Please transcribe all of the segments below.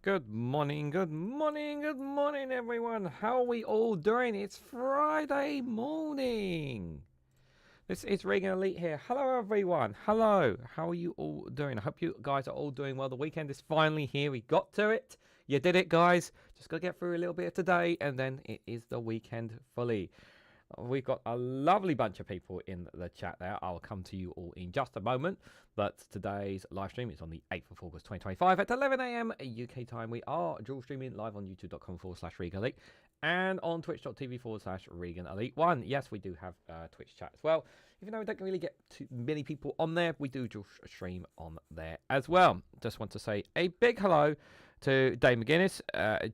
Good morning, good morning, good morning, everyone. How are we all doing? It's Friday morning. This is Reganelite here. Hello, everyone. Hello. How are you all doing? I hope you guys are all doing well. The weekend is finally here. We got to it. You did it, guys. Just got to get through a little bit of today, and then it is the weekend fully. We've got a lovely bunch of people in the chat there. I'll come to you all in just a moment. But today's live stream is on the 8th of August 2025 at 11 a.m. UK time. We are dual streaming live on youtube.com/Reganelite and on twitch.tv/Reganelite1. Yes, we do have Twitch chat as well. Even though we don't really get too many people on there, we do dual stream on there as well. Just want to say a big hello to Dave McGuinness.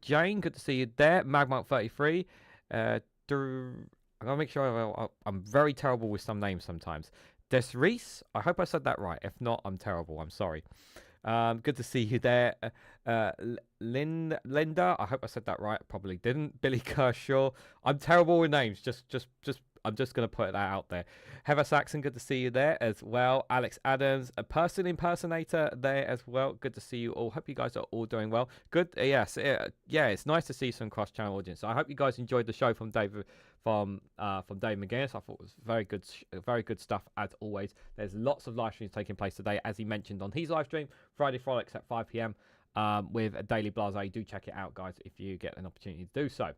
Jane, good to see you there. Magmark33. I'm going to make sure I'm very terrible with some names sometimes. Desreese, I hope I said that right. If not, I'm terrible. I'm sorry. Good to see you there. Linda, I hope I said that right. Probably didn't. Billy Kershaw. I'm terrible with names. I'm just going to put that out there. Heather Saxon, good to see you there as well. Alex Adams, a person impersonator there as well. Good to see you all. Hope you guys are all doing well. Good. Yes. Yeah, it's nice to see some cross-channel audience. I hope you guys enjoyed the show from Dave McGuinness. I thought it was very good stuff as always. There's lots of live streams taking place today, as he mentioned on his live stream, Friday Frolics at 5 p.m. With a Daily Blase. Do check it out, guys, if you get an opportunity to do so.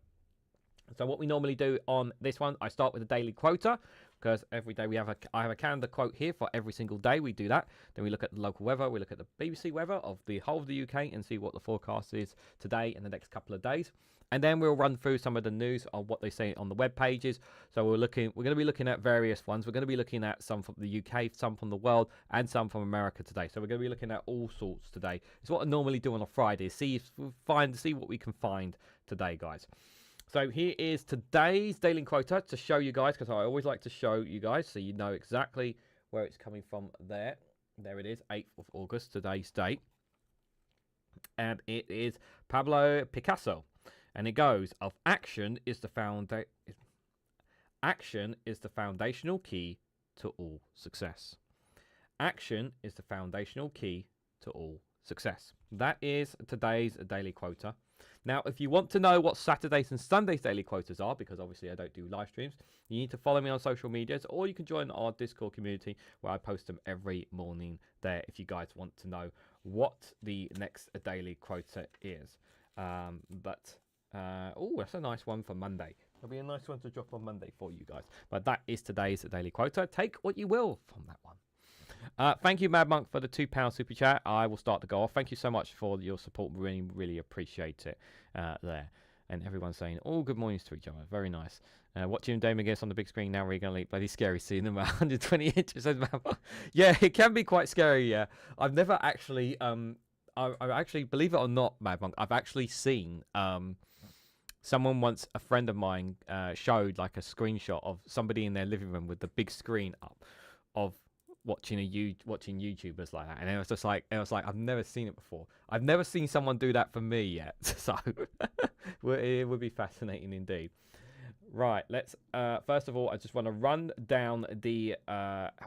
So what we normally do on this one, I start with a daily quota, because every day I have a calendar quote here for every single day. We do that. Then we look at the local weather. We look at the BBC weather of the whole of the UK and see what the forecast is today and the next couple of days. And then we'll run through some of the news on what they say on the web pages. So we're going to be looking at various ones. We're going to be looking at some from the UK, some from the world, and some from America today. So we're going to be looking at all sorts today. It's what I normally do on a Friday. See what we can find today, guys. So here is today's daily quota to show you guys, because I always like to show you guys so you know exactly where it's coming from there. There it is, 8th of August, today's date. And it is Pablo Picasso. And it goes, action is the foundational key to all success. Action is the foundational key to all success. That is today's daily quota. Now, if you want to know what Saturdays and Sundays daily quotas are, because obviously I don't do live streams, you need to follow me on social medias, or you can join our Discord community where I post them every morning there if you guys want to know what the next daily quota is. Oh, that's a nice one for Monday. It'll be a nice one to drop on Monday for you guys. But that is today's daily quota. Take what you will from that one. Thank you, Mad Monk, for the £2 super chat. I will start to go off. Thank you so much for your support. Really, really appreciate it there. And everyone's saying, all good mornings to each other. Very nice. Watching Dave McGuinness on the big screen now, Reganelite. Bloody scary seeing them at 120 inches. Yeah, it can be quite scary, yeah. I've never actually, I actually, believe it or not, Mad Monk, I've actually seen someone once, a friend of mine, showed like a screenshot of somebody in their living room with the big screen up of watching YouTubers like that, and it was like I've never seen it before. I've never seen someone do that for me yet, so it would be fascinating indeed. Right, let's first of all, I just want to run down the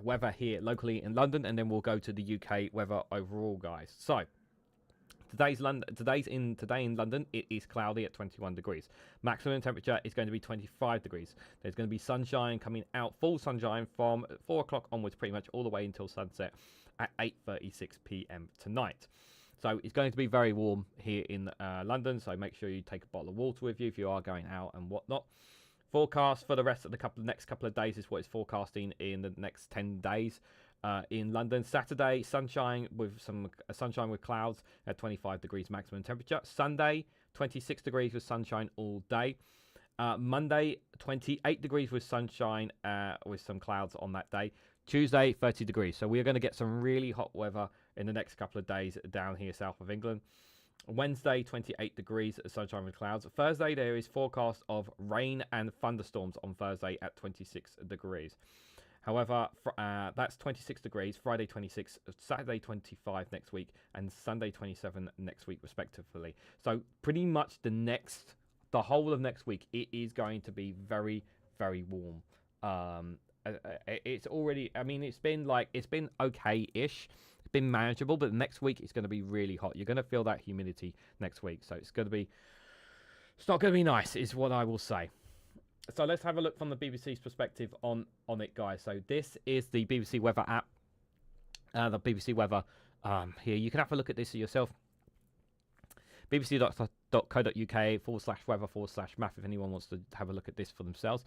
weather here locally in London, and then we'll go to the UK weather overall, guys. So today in London, it is cloudy at 21 degrees. Maximum temperature is going to be 25 degrees. There's going to be sunshine coming out, full sunshine from 4 o'clock onwards, pretty much all the way until sunset at 8:36 p.m. tonight. So it's going to be very warm here in London, so make sure you take a bottle of water with you if you are going out and whatnot. Forecast for the rest of the next couple of days is what it's forecasting in the next 10 days. In London, Saturday, sunshine with clouds at 25 degrees maximum temperature. Sunday, 26 degrees with sunshine all day. Monday, 28 degrees with sunshine with some clouds on that day. Tuesday, 30 degrees. So we are going to get some really hot weather in the next couple of days down here south of England. Wednesday, 28 degrees, sunshine with clouds. Thursday, there is forecast of rain and thunderstorms on Thursday at 26 degrees. However, that's 26 degrees, Friday 26, Saturday 25 next week, and Sunday 27 next week, respectively. So pretty much the whole of next week, it is going to be very, very warm. It's already, I mean, it's been okay-ish. been manageable, but next week it's going to be really hot. You're going to feel that humidity next week, so it's not going to be nice, is what I will say. So let's have a look from the BBC's perspective on it, guys. So this is the BBC weather app, the BBC weather here. You can have a look at this yourself. bbc.co.uk/weather/math if anyone wants to have a look at this for themselves.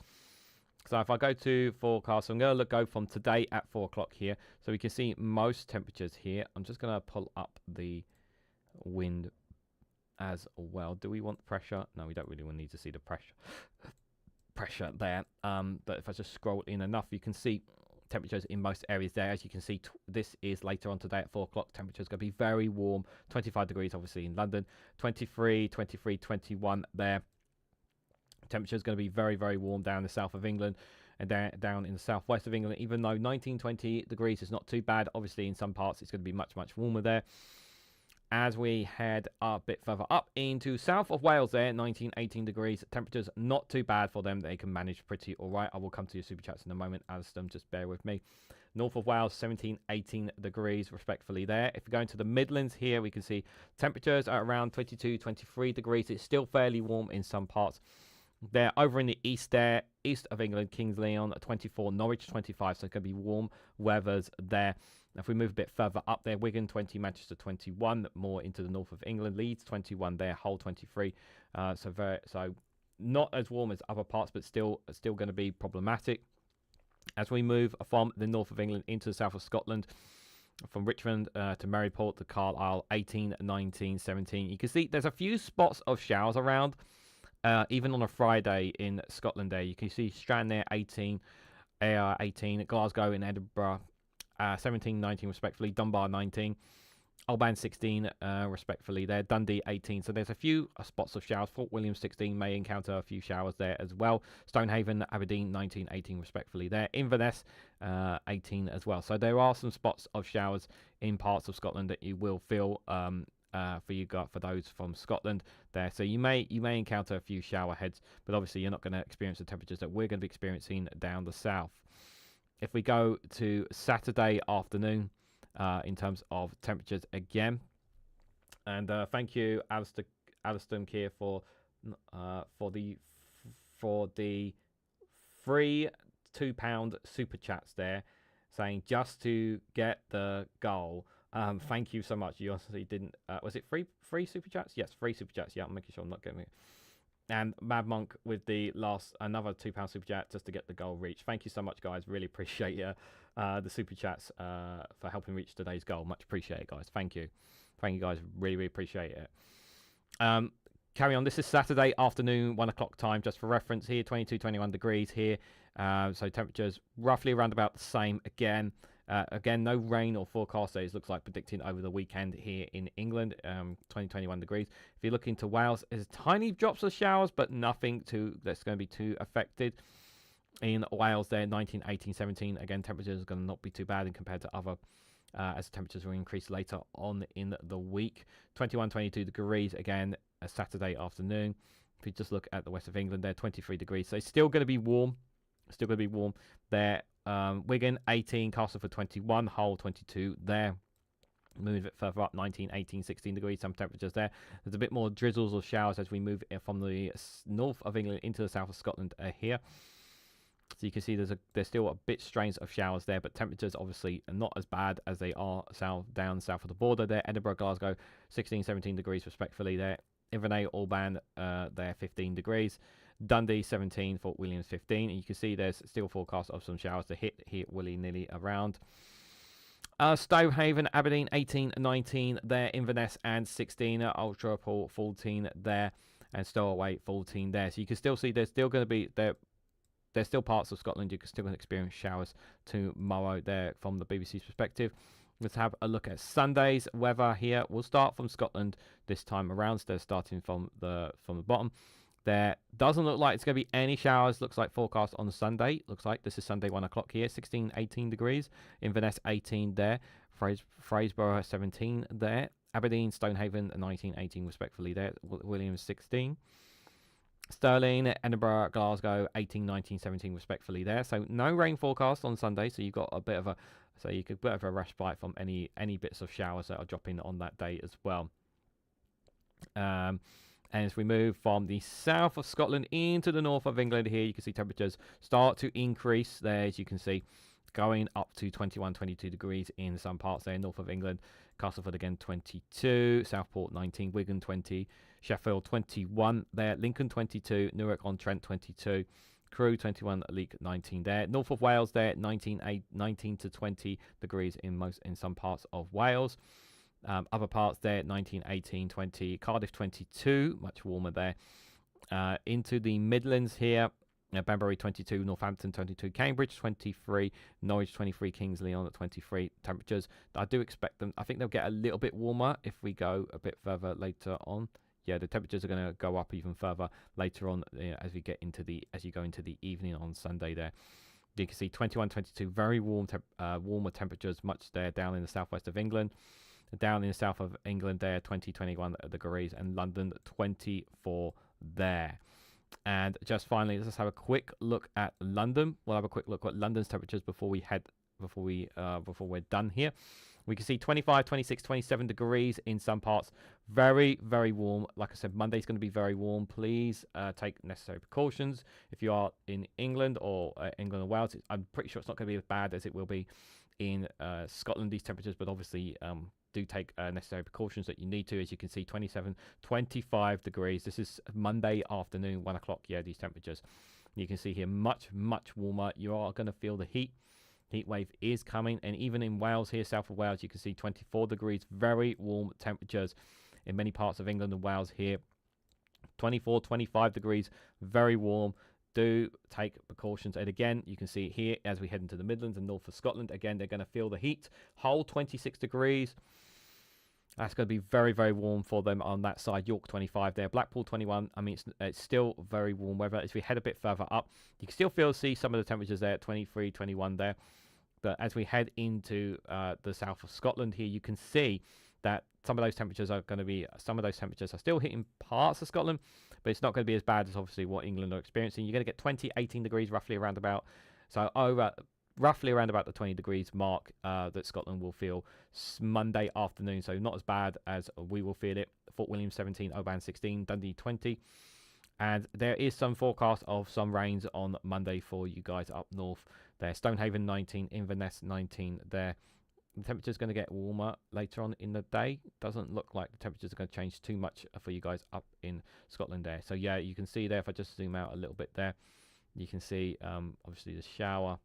So if I go to forecast, I'm going to go from today at 4 o'clock here. So we can see most temperatures here. I'm just going to pull up the wind as well. Do we want pressure? No, we don't really need to see the pressure there. But if I just scroll in enough, you can see temperatures in most areas there. As you can see, this is later on today at 4 o'clock. Temperatures going to be very warm. 25 degrees, obviously, in London. 23, 21 there. Temperatures going to be very, very warm down in the south of England and down in the southwest of England, even though 19, 20 degrees is not too bad. Obviously, in some parts, it's going to be much, much warmer there. As we head a bit further up into south of Wales there, 19, 18 degrees. Temperatures not too bad for them. They can manage pretty all right. I will come to your super chats in a moment, Alistair, just bear with me. North of Wales, 17, 18 degrees, respectfully there. If we go into the Midlands here, we can see temperatures are around 22, 23 degrees. It's still fairly warm in some parts. They're over in the east there, east of England, Kings Leon, 24, Norwich, 25, so it's going to be warm weathers there. If we move a bit further up there, Wigan, 20, Manchester, 21, more into the north of England, Leeds, 21 there, Hull, 23, so not as warm as other parts, but still going to be problematic. As we move from the north of England into the south of Scotland, from Richmond to Maryport to Carlisle, 18, 19, 17, you can see there's a few spots of showers around. Even on a Friday in Scotland there, you can see Strand there, 18, 18, Glasgow and Edinburgh, 17, 19 respectfully, Dunbar 19, Oban 16 respectfully there, Dundee 18. So there's a few spots of showers. Fort William 16 may encounter a few showers there as well. Stonehaven, Aberdeen 19, 18 respectfully there. Inverness 18 as well. So there are some spots of showers in parts of Scotland that you will feel for those from Scotland there. So you may encounter a few shower heads, but obviously you're not going to experience the temperatures that we're going to be experiencing down the south. If we go to Saturday afternoon, in terms of temperatures again, and thank you, Alistair here for the free £2 super chats there, saying just to get the goal. Thank you so much. You honestly didn't. Was it free super chats? Yes, free super chats. Yeah, I'm making sure I'm not getting it. And Mad Monk with the another £2 super chat just to get the goal reached. Thank you so much, guys. Really appreciate the super chats for helping reach today's goal. Much appreciated, guys. Thank you, guys. Really, really appreciate it. Carry on. This is Saturday afternoon, 1 o'clock time, just for reference here. 22, 21 degrees here. So temperatures roughly around about the same again. Again, no rain or forecast days looks like predicting over the weekend here in England. 20, 21 degrees. If you look into Wales, there's tiny drops of showers, but nothing that's going to be too affected. In Wales there, 19, 18, 17. Again, temperatures are going to not be too bad in compared to other, as temperatures will increase later on in the week. 21, 22 degrees again, a Saturday afternoon. If you just look at the west of England there, 23 degrees. So it's still going to be warm. There. Wigan 18, Castleford 21, Hull 22 there. Move a bit further up, 19, 18, 16 degrees, some temperatures there. There's a bit more drizzles or showers as we move from the north of England into the south of Scotland here. So you can see there's still a bit strange of showers there, but temperatures obviously are not as bad as they are down south of the border there. Edinburgh, Glasgow 16, 17 degrees respectfully there. Inverness, Oban there 15 degrees. Dundee 17, Fort Williams 15, and you can see there's still forecast of some showers to hit here willy-nilly around. Stonehaven, Aberdeen 18, 19 there, Inverness and 16, Ultraport 14 there, and Stowaway 14 there. So you can still see there's still going to be there's still parts of Scotland you can still experience showers tomorrow there from the BBC's perspective. Let's have a look at Sunday's weather here. We'll start from Scotland this time around, so starting from the bottom. There doesn't look like it's going to be any showers. Looks like forecast on Sunday. Looks like this is Sunday 1 o'clock here. 16, 18 degrees. Inverness 18 there. Fraserburgh 17 there. Aberdeen, Stonehaven 19, 18 respectfully there. Williams 16. Stirling, Edinburgh, Glasgow, 18, 19, 17 respectfully there. So no rain forecast on Sunday. So you've got a bit of a, so you could bit of a respite from any bits of showers that are dropping on that day as well. And as we move from the south of Scotland into the north of England here, you can see temperatures start to increase there, as you can see, going up to 21, 22 degrees in some parts there, north of England. Castleford again 22, Southport 19, Wigan 20, Sheffield 21 there, Lincoln 22, Newark-on-Trent 22, Crewe 21, Leek 19 there. North of Wales there, 19 to 20 degrees in some parts of Wales. Other parts there, 19, 18, 20. Cardiff 22, much warmer there. Into the Midlands here, Banbury 22, Northampton 22, Cambridge 23, Norwich 23, Kingsley on at 23 temperatures. I do expect them, I think they'll get a little bit warmer if we go a bit further later on. Yeah, the temperatures are going to go up even further later on as you go into the evening on Sunday there. You can see 21, 22, very warmer temperatures, much there down in the southwest of England. Down in the south of England there, 20, 21 degrees, and London 24 there. And just finally, let's just have a quick look at London. We'll have a quick look at London's temperatures before we're done here. We can see 25, 26, 27 degrees in some parts. Very, very warm. Like I said, Monday's going to be very warm. Please take necessary precautions. If you are in England or England or Wales, I'm pretty sure it's not going to be as bad as it will be in Scotland, these temperatures, but obviously do take necessary precautions that you need to. As you can see, 27, 25 degrees. This is Monday afternoon, 1 o'clock. Yeah, these temperatures. You can see here much, much warmer. You are going to feel the heat. Heat wave is coming. And even in Wales here, south of Wales, you can see 24 degrees. Very warm temperatures in many parts of England and Wales here. 24, 25 degrees. Very warm. Do take precautions. And again, you can see here as we head into the Midlands and north of Scotland, again, they're going to feel the heat. Hull 26 degrees. That's going to be very, very warm for them on that side. York 25 there. Blackpool 21. I mean, it's still very warm weather. As we head a bit further up, you can still see some of the temperatures there at 23, 21 there. But as we head into the south of Scotland here, you can see that some of those temperatures are still hitting parts of Scotland, but it's not going to be as bad as obviously what England are experiencing. You're going to get 20, 18 degrees roughly around about. So roughly around about the 20 degrees mark that Scotland will feel Monday afternoon. So not as bad as we will feel it. Fort William 17, Oban 16, Dundee 20. And there is some forecast of some rains on Monday for you guys up north there. Stonehaven 19, Inverness 19 there. The temperature's going to get warmer later on in the day. Doesn't look like the temperatures are going to change too much for you guys up in Scotland there. So yeah, you can see there, if I just zoom out a little bit there, you can see obviously the shower.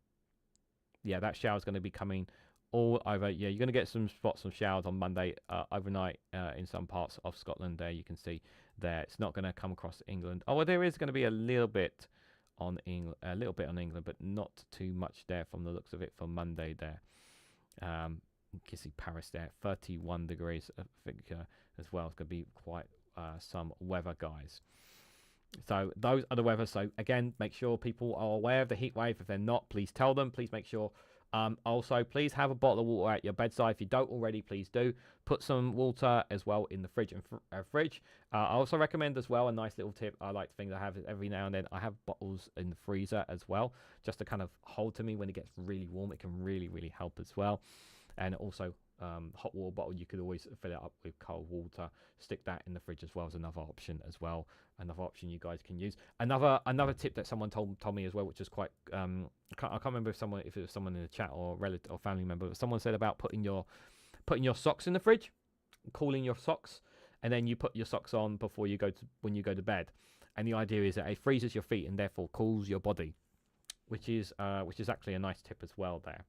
Yeah, that shower is going to be coming all over. Yeah, you're going to get some spots of showers on Monday overnight in some parts of Scotland there. You can see there. It's not going to come across England. Oh, well, there is going to be a little bit on England, but not too much there from the looks of it for Monday there. You can see Paris there, 31 degrees, I think, as well. It's going to be quite some weather, guys. So those are the weather. So again, make sure people are aware of the heat wave. If they're not, please tell them. Please make sure. Also, please have a bottle of water at your bedside. If you don't already, please do. Put some water as well in the fridge. I also recommend as well a nice little tip. I like to think I have every now and then. I have bottles in the freezer as well, just to kind of hold to me when it gets really warm. It can really, really help as well. And also, hot water bottle, you could always fill it up with cold water. Stick that in the fridge as well as another option as well. Another option you guys can use. Another tip that someone told me as well, which is quite I can't remember if it was someone in the chat or relative or family member, but someone said about putting your socks in the fridge, cooling your socks, and then you put your socks on before when you go to bed. And the idea is that it freezes your feet and therefore cools your body, which is actually a nice tip as well there.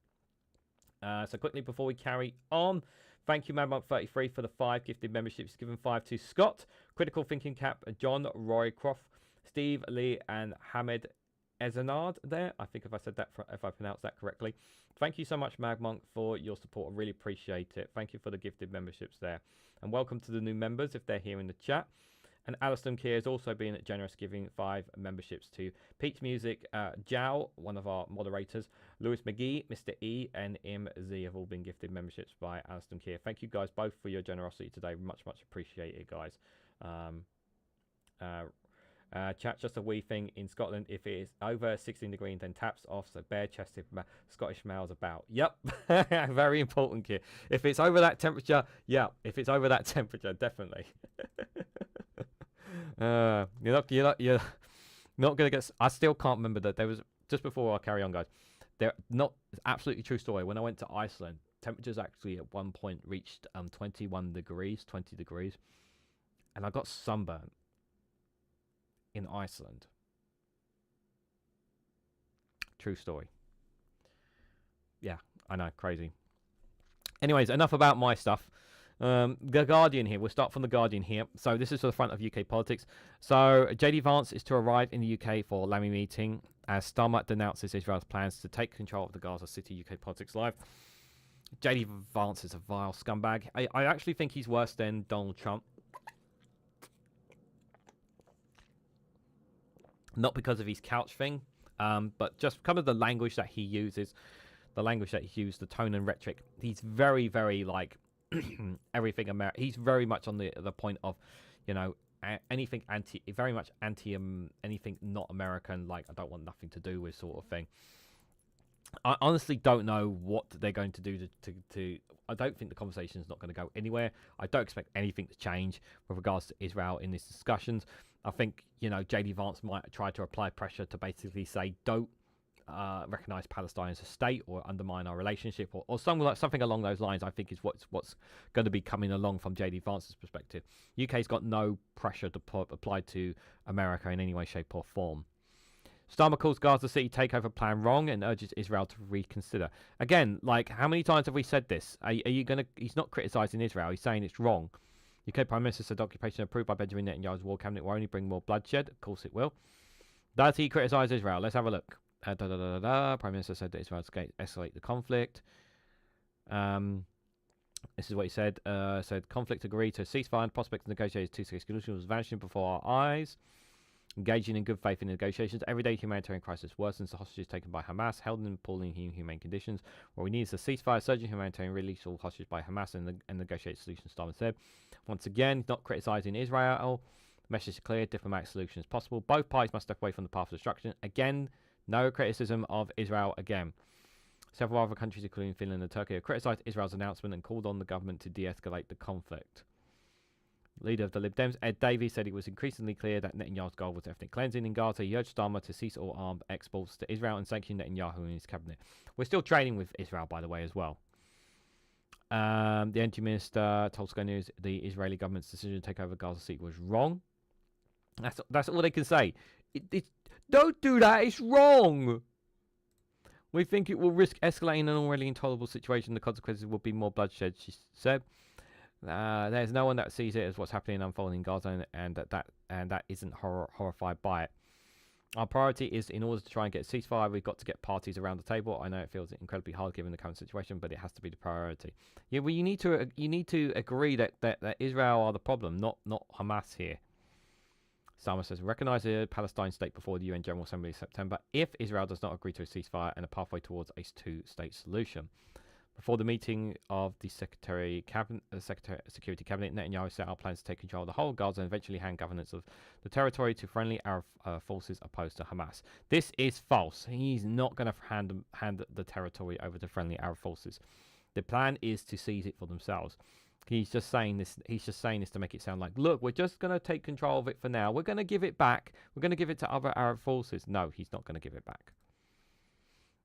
So quickly before we carry on, thank you MadMonk33 for the 5 gifted memberships. Given 5 to Scott, Critical Thinking Cap, John Roycroft, Steve Lee, and Hamed Ezanard there. I think if I pronounced that correctly. Thank you so much, MadMonk, for your support. I really appreciate it. Thank you for the gifted memberships there. And welcome to the new members if they're here in the chat. And Alison Keir has also been generous, giving 5 memberships to Peach Music, Jow, one of our moderators, Lewis McGee, Mr. E, and MZ have all been gifted memberships by Alison Keir. Thank you guys both for your generosity today. Much, much appreciated, guys. Chat, just a wee thing in Scotland. If it is over 16 degrees, then taps off. So bare-chested Scottish males about. Yep, very important, kid. If it's over that temperature, yeah. If it's over that temperature, definitely. You're not gonna get. I still can't remember that there was just before I carry on, guys. There not absolutely true story. When I went to Iceland, temperatures actually at one point reached 21 degrees, 20 degrees, and I got sunburnt in Iceland. True story. Yeah, I know, crazy. Anyways, enough about my stuff. The Guardian here. We'll start from the Guardian here. So this is for the front of UK politics. So JD Vance is to arrive in the UK for Lammy meeting as Starmer denounces Israel's plans to take control of the Gaza City. UK Politics Live. JD Vance is a vile scumbag. I actually think he's worse than Donald Trump. Not because of his couch thing, but just kind of the language that he uses, the tone and rhetoric. He's very, very like everything American. He's very much on the point of, you know, anything very much anti anything not American. Like I don't want nothing to do with sort of thing. I honestly don't know what they're going to do to I don't think the conversation is not going to go anywhere. I don't expect anything to change with regards to Israel in these discussions. I think, you know, JD Vance might try to apply pressure to basically say don't recognize Palestine as a state or undermine our relationship or something along those lines. I think is what's going to be coming along from JD Vance's perspective. UK's got no pressure to apply to America in any way, shape or form. Starmer calls Gaza City takeover plan wrong and urges Israel to reconsider. Again, like, how many times have we said this? Are you going to... He's not criticising Israel. He's saying it's wrong. UK Prime Minister said occupation approved by Benjamin Netanyahu's war cabinet will only bring more bloodshed. Of course it will. Does he criticise Israel? Let's have a look. Prime Minister said that Israel escalate the conflict. This is what he said. Said conflict agreed to ceasefire and prospect of negotiated two-state solution was vanishing before our eyes. Engaging in good faith in negotiations. Everyday humanitarian crisis worsens. The hostages taken by Hamas held in appalling inhumane conditions. What we need is a ceasefire, surging humanitarian release all hostages by Hamas and negotiate solutions, Starmer said. Once again, not criticising Israel. The message is clear. Diplomatic solution is possible. Both parties must step away from the path of destruction. Again, no criticism of Israel again. Several other countries, including Finland and Turkey, have criticised Israel's announcement and called on the government to de-escalate the conflict. Leader of the Lib Dems, Ed Davies, said it was increasingly clear that Netanyahu's goal was ethnic cleansing in Gaza. He urged Starmer to cease all armed exports to Israel and sanction Netanyahu and his cabinet. We're still trading with Israel, by the way, as well. The Energy Minister told Sky News the Israeli government's decision to take over Gaza City was wrong. That's all they can say. Don't do that. It's wrong. We think it will risk escalating an already intolerable situation. The consequences will be more bloodshed, she said. There's no one that sees it as what's happening and unfolding in Gaza, and that isn't horrified by it. Our priority is, in order to try and get a ceasefire, we've got to get parties around the table. I know it feels incredibly hard given the current situation, but it has to be the priority. Yeah, well, you need to agree that Israel are the problem, not Hamas here. Starmer says, recognise the Palestine state before the UN General Assembly in September if Israel does not agree to a ceasefire and a pathway towards a two-state solution. Before the meeting of the Security Cabinet, Netanyahu set out plans to take control of the whole Gaza and eventually hand governance of the territory to friendly Arab forces opposed to Hamas. This is false. He's not going to hand the territory over to friendly Arab forces. The plan is to seize it for themselves. He's just saying this. He's just saying this to make it sound like, look, we're just going to take control of it for now. We're going to give it back. We're going to give it to other Arab forces. No, he's not going to give it back.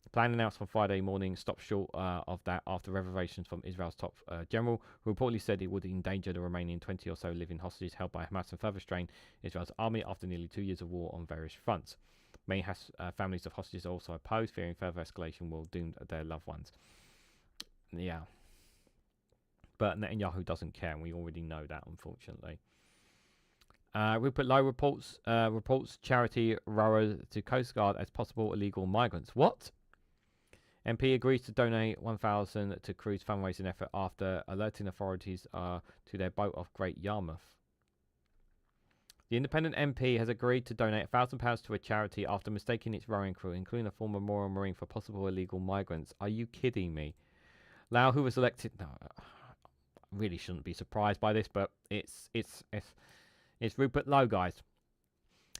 The plan announced on Friday morning stopped short of that after revelations from Israel's top general, who reportedly said it would endanger the remaining 20 or so living hostages held by Hamas and further strain Israel's army after nearly 2 years of war on various fronts. Many families of hostages are also opposed, fearing further escalation will doom their loved ones. Yeah. But Netanyahu doesn't care, and we already know that, unfortunately. Rupert Lowe reports charity rowers to Coast Guard as possible illegal migrants. What? MP agrees to donate 1,000 to crew's fundraising effort after alerting authorities to their boat off Great Yarmouth. The independent MP has agreed to donate £1,000 to a charity after mistaking its rowing crew, including a former Royal Marine, for possible illegal migrants. Are you kidding me? Lowe, who was elected... No, I really shouldn't be surprised by this, but it's Rupert Lowe, guys.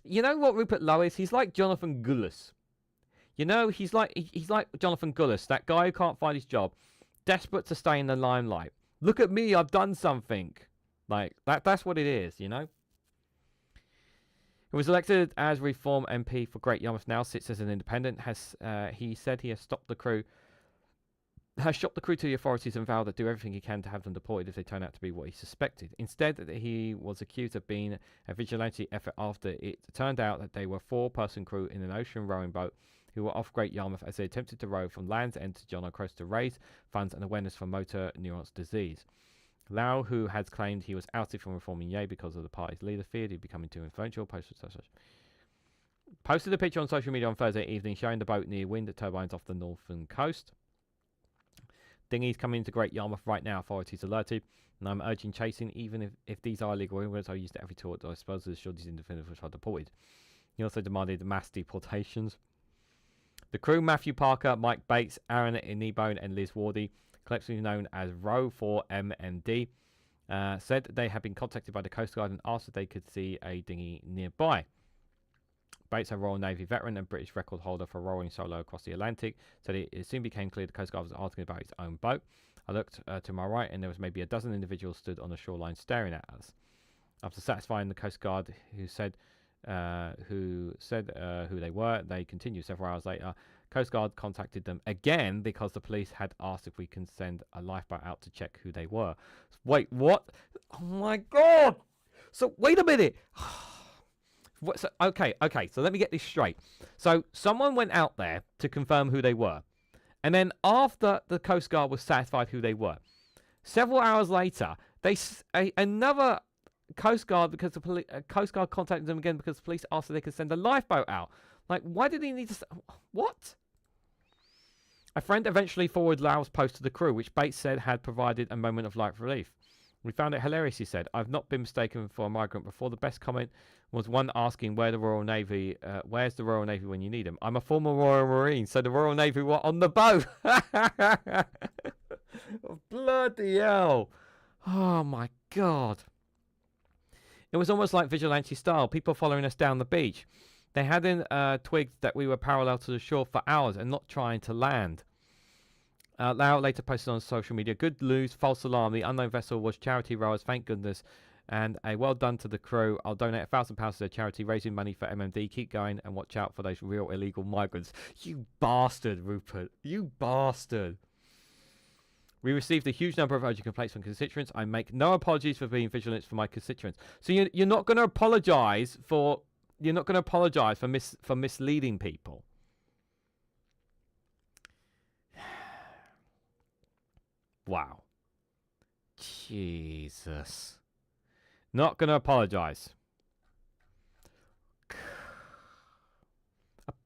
You know what Rupert Lowe is? He's like Jonathan Gullis. You know, he's like Jonathan Gullis, that guy who can't find his job, desperate to stay in the limelight. Look at me, I've done something. Like that's what it is, you know? He was elected as Reform MP for Great Yarmouth, now sits as an independent. He said he has shot the crew to the authorities and vowed to do everything he can to have them deported if they turn out to be what he suspected. Instead, he was accused of being a vigilante effort after it turned out that they were 4-person crew in an ocean rowing boat who were off Great Yarmouth as they attempted to row from Land's End to John O'Cross to raise funds and awareness for motor neurons disease. Lau, who had claimed he was ousted from reforming Ye because of the party's leader, feared he'd becoming too influential. Posted a picture on social media on Thursday evening showing the boat near wind turbines off the northern coast. Dinghies coming into Great Yarmouth right now, authorities alerted, and I'm urging chasing, even if these are illegal immigrants. I used every tool at I suppose to ensure these individuals are deported. He also demanded mass deportations. The crew, Matthew Parker, Mike Bates, Aaron Inebone, and Liz Wardy, collectively known as Row 4MND, said they had been contacted by the Coast Guard and asked if they could see a dinghy nearby. Bates, a Royal Navy veteran and British record holder for rowing solo across the Atlantic, said it soon became clear the Coast Guard was asking about his own boat. I looked to my right and there was maybe a dozen individuals stood on the shoreline staring at us. After satisfying the Coast Guard, who said who they were, they continued several hours later. Coast Guard contacted them again because the police had asked if we can send a lifeboat out to check who they were. Wait, what? Oh my God! So wait a minute. So, okay, so let me get this straight. So someone went out there to confirm who they were, and then after the Coast Guard was satisfied who they were, several hours later, another Coast Guard, because the Coast Guard contacted them again because the police asked if they could send a lifeboat out. Like, why did he need to? What? A friend eventually forwarded Lau's post to the crew, which Bates said had provided a moment of light relief. We found it hilarious, he said. I've not been mistaken for a migrant before. The best comment was one asking where's the Royal Navy when you need them. I'm a former Royal Marine, so the Royal Navy were on the boat. Bloody hell. Oh my God. It was almost like vigilante style, people following us down the beach. They hadn't twigged that we were parallel to the shore for hours and not trying to land. Lau later posted on social media, good news, false alarm. The unknown vessel was charity rowers, thank goodness. And a well done to the crew. I'll donate £1,000 to their charity, raising money for MMD. Keep going and watch out for those real illegal migrants. You bastard, Rupert. You bastard. We received a huge number of urgent complaints from constituents. I make no apologies for being vigilant for my constituents. So you're not going to apologise for... You're not going to apologise for misleading people. Wow. Jesus. Not going to apologise.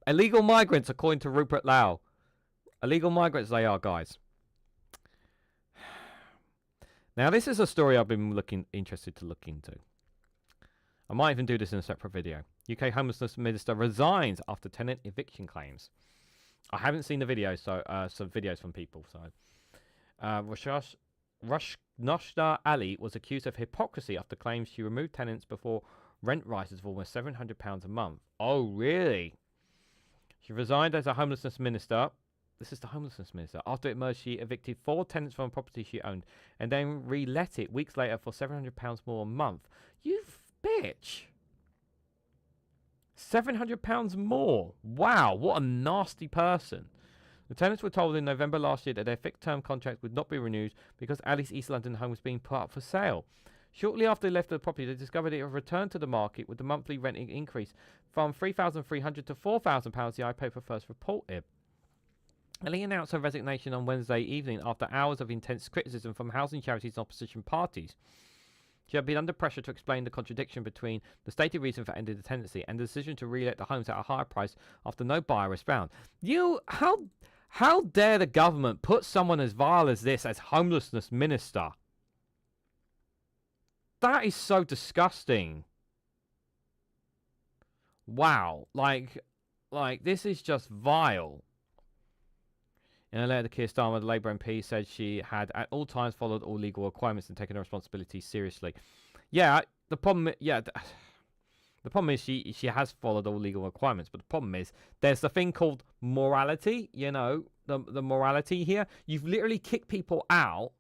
Illegal migrants, according to Rupert Lau. Illegal migrants they are, guys. Now, this is a story I've been interested to look into. I might even do this in a separate video. UK Homelessness Minister resigns after tenant eviction claims. I haven't seen the video, so some videos from people. So, Noshda Ali was accused of hypocrisy after claims she removed tenants before rent rises of almost £700 a month. Oh, really? She resigned as a homelessness minister. This is the homelessness minister. After it emerged, she evicted 4 tenants from a property she owned and then re-let it weeks later for £700 more a month. You bitch. £700 more. Wow, what a nasty person. The tenants were told in November last year that their fixed-term contract would not be renewed because Ali's East London home was being put up for sale. Shortly after they left the property, they discovered it had returned to the market with the monthly rent increase from £3,300 to £4,000, the iPaper first reported. Ali announced her resignation on Wednesday evening after hours of intense criticism from housing charities and opposition parties. She had been under pressure to explain the contradiction between the stated reason for ending the tenancy and the decision to re-let the homes at a higher price after no buyer was found. How dare the government put someone as vile as this as homelessness minister? That is so disgusting. Wow, like this is just vile. In a letter to Keir Starmer, the Labour MP said she had at all times followed all legal requirements and taken her responsibilities seriously. Yeah, the problem... Yeah, The problem is she has followed all legal requirements, but the problem is there's the thing called morality. You know, the morality here. You've literally kicked people out,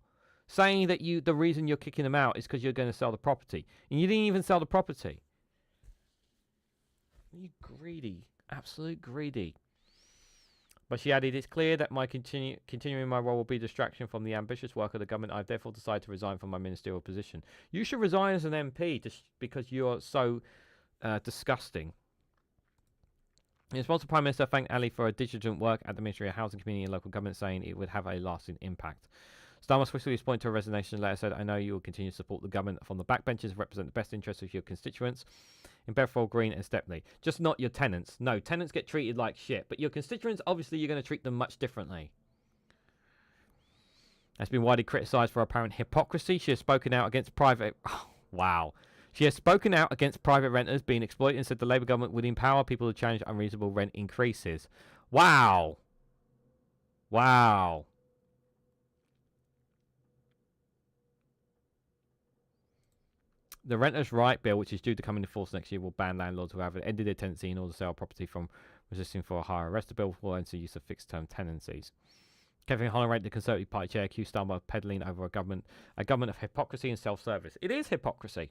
saying that the reason you're kicking them out is because you're going to sell the property, and you didn't even sell the property. You greedy, absolute greedy. But she added, it's clear that my continuing my role will be a distraction from the ambitious work of the government. I've therefore decided to resign from my ministerial position. You should resign as an MP just because you're so disgusting. In response, the Prime Minister thanked Ali for her diligent work at the Ministry of Housing, Community and Local Government, saying it would have a lasting impact. Starmer swiftly responded to a resignation letter, said, I know you will continue to support the government from the backbenches and represent the best interests of your constituents in Bedford Green and Stepney. Just not your tenants. No, tenants get treated like shit, but your constituents, obviously, you're going to treat them much differently. Has been widely criticised for apparent hypocrisy. She has spoken out against private... Oh, wow. She has spoken out against private renters being exploited and said the Labour government would empower people to challenge unreasonable rent increases. Wow. Wow. The Renters' Right Bill, which is due to come into force next year, will ban landlords who have ended their tenancy in order to sell property from resisting for a higher arrest. The bill will enter use of fixed-term tenancies. Kevin Hollerate, the Conservative Party chair, accused Starmer of peddling over a government of hypocrisy and self-service. It is hypocrisy.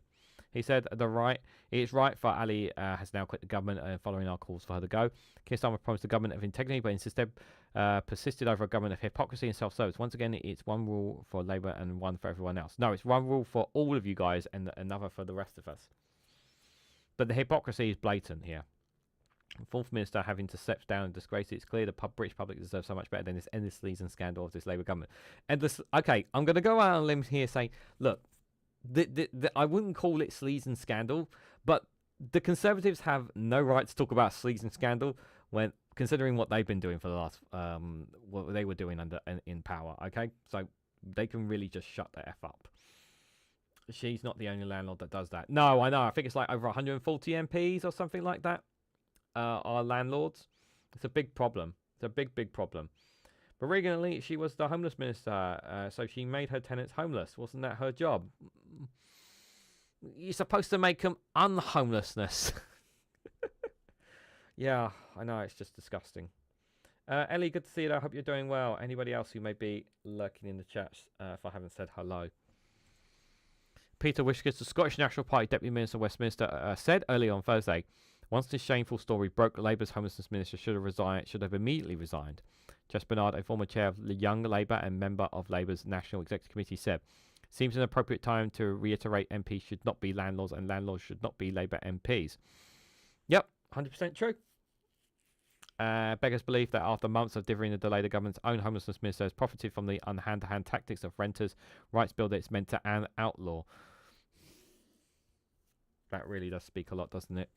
He said it is right for Ali has now quit the government following our calls for her to go. Keir Starmer promised a government of integrity, but instead persisted over a government of hypocrisy and self-service. Once again, it's one rule for Labour and one for everyone else. No, it's one rule for all of you guys and another for the rest of us. But the hypocrisy is blatant here. Fourth Minister having to step down and disgrace it. It's clear the British public deserves so much better than this endless sleaze scandal of this Labour government. Okay, I'm going to go out on a limb here saying, look, I wouldn't call it sleaze and scandal, but the Conservatives have no right to talk about sleaze and scandal when considering what they've been doing for the last what they were doing in power. Okay, so they can really just shut the F up. She's not the only landlord that does that. No, I know. I think it's like over 140 MPs or something like that are landlords. It's a big problem. It's a big problem. But Reganelite, she was the homeless minister, so she made her tenants homeless. Wasn't that her job? You're supposed to make them unhomelessness. Yeah, I know, it's just disgusting. Ellie, good to see you. I hope you're doing well. Anybody else who may be lurking in the chats if I haven't said hello? Peter Whiskers, the Scottish National Party Deputy Minister of Westminster, said earlier on Thursday, once this shameful story broke, Labour's homelessness minister should have immediately resigned. Jess Bernard, a former chair of Young Labour and member of Labour's National Executive Committee, said, seems an appropriate time to reiterate MPs should not be landlords and landlords should not be Labour MPs. Yep, 100% true. Beggars believe that after months of differing the delay, the government's own homelessness minister has profited from the hand-to-hand tactics of renters' rights bill that it's meant to outlaw. That really does speak a lot, doesn't it?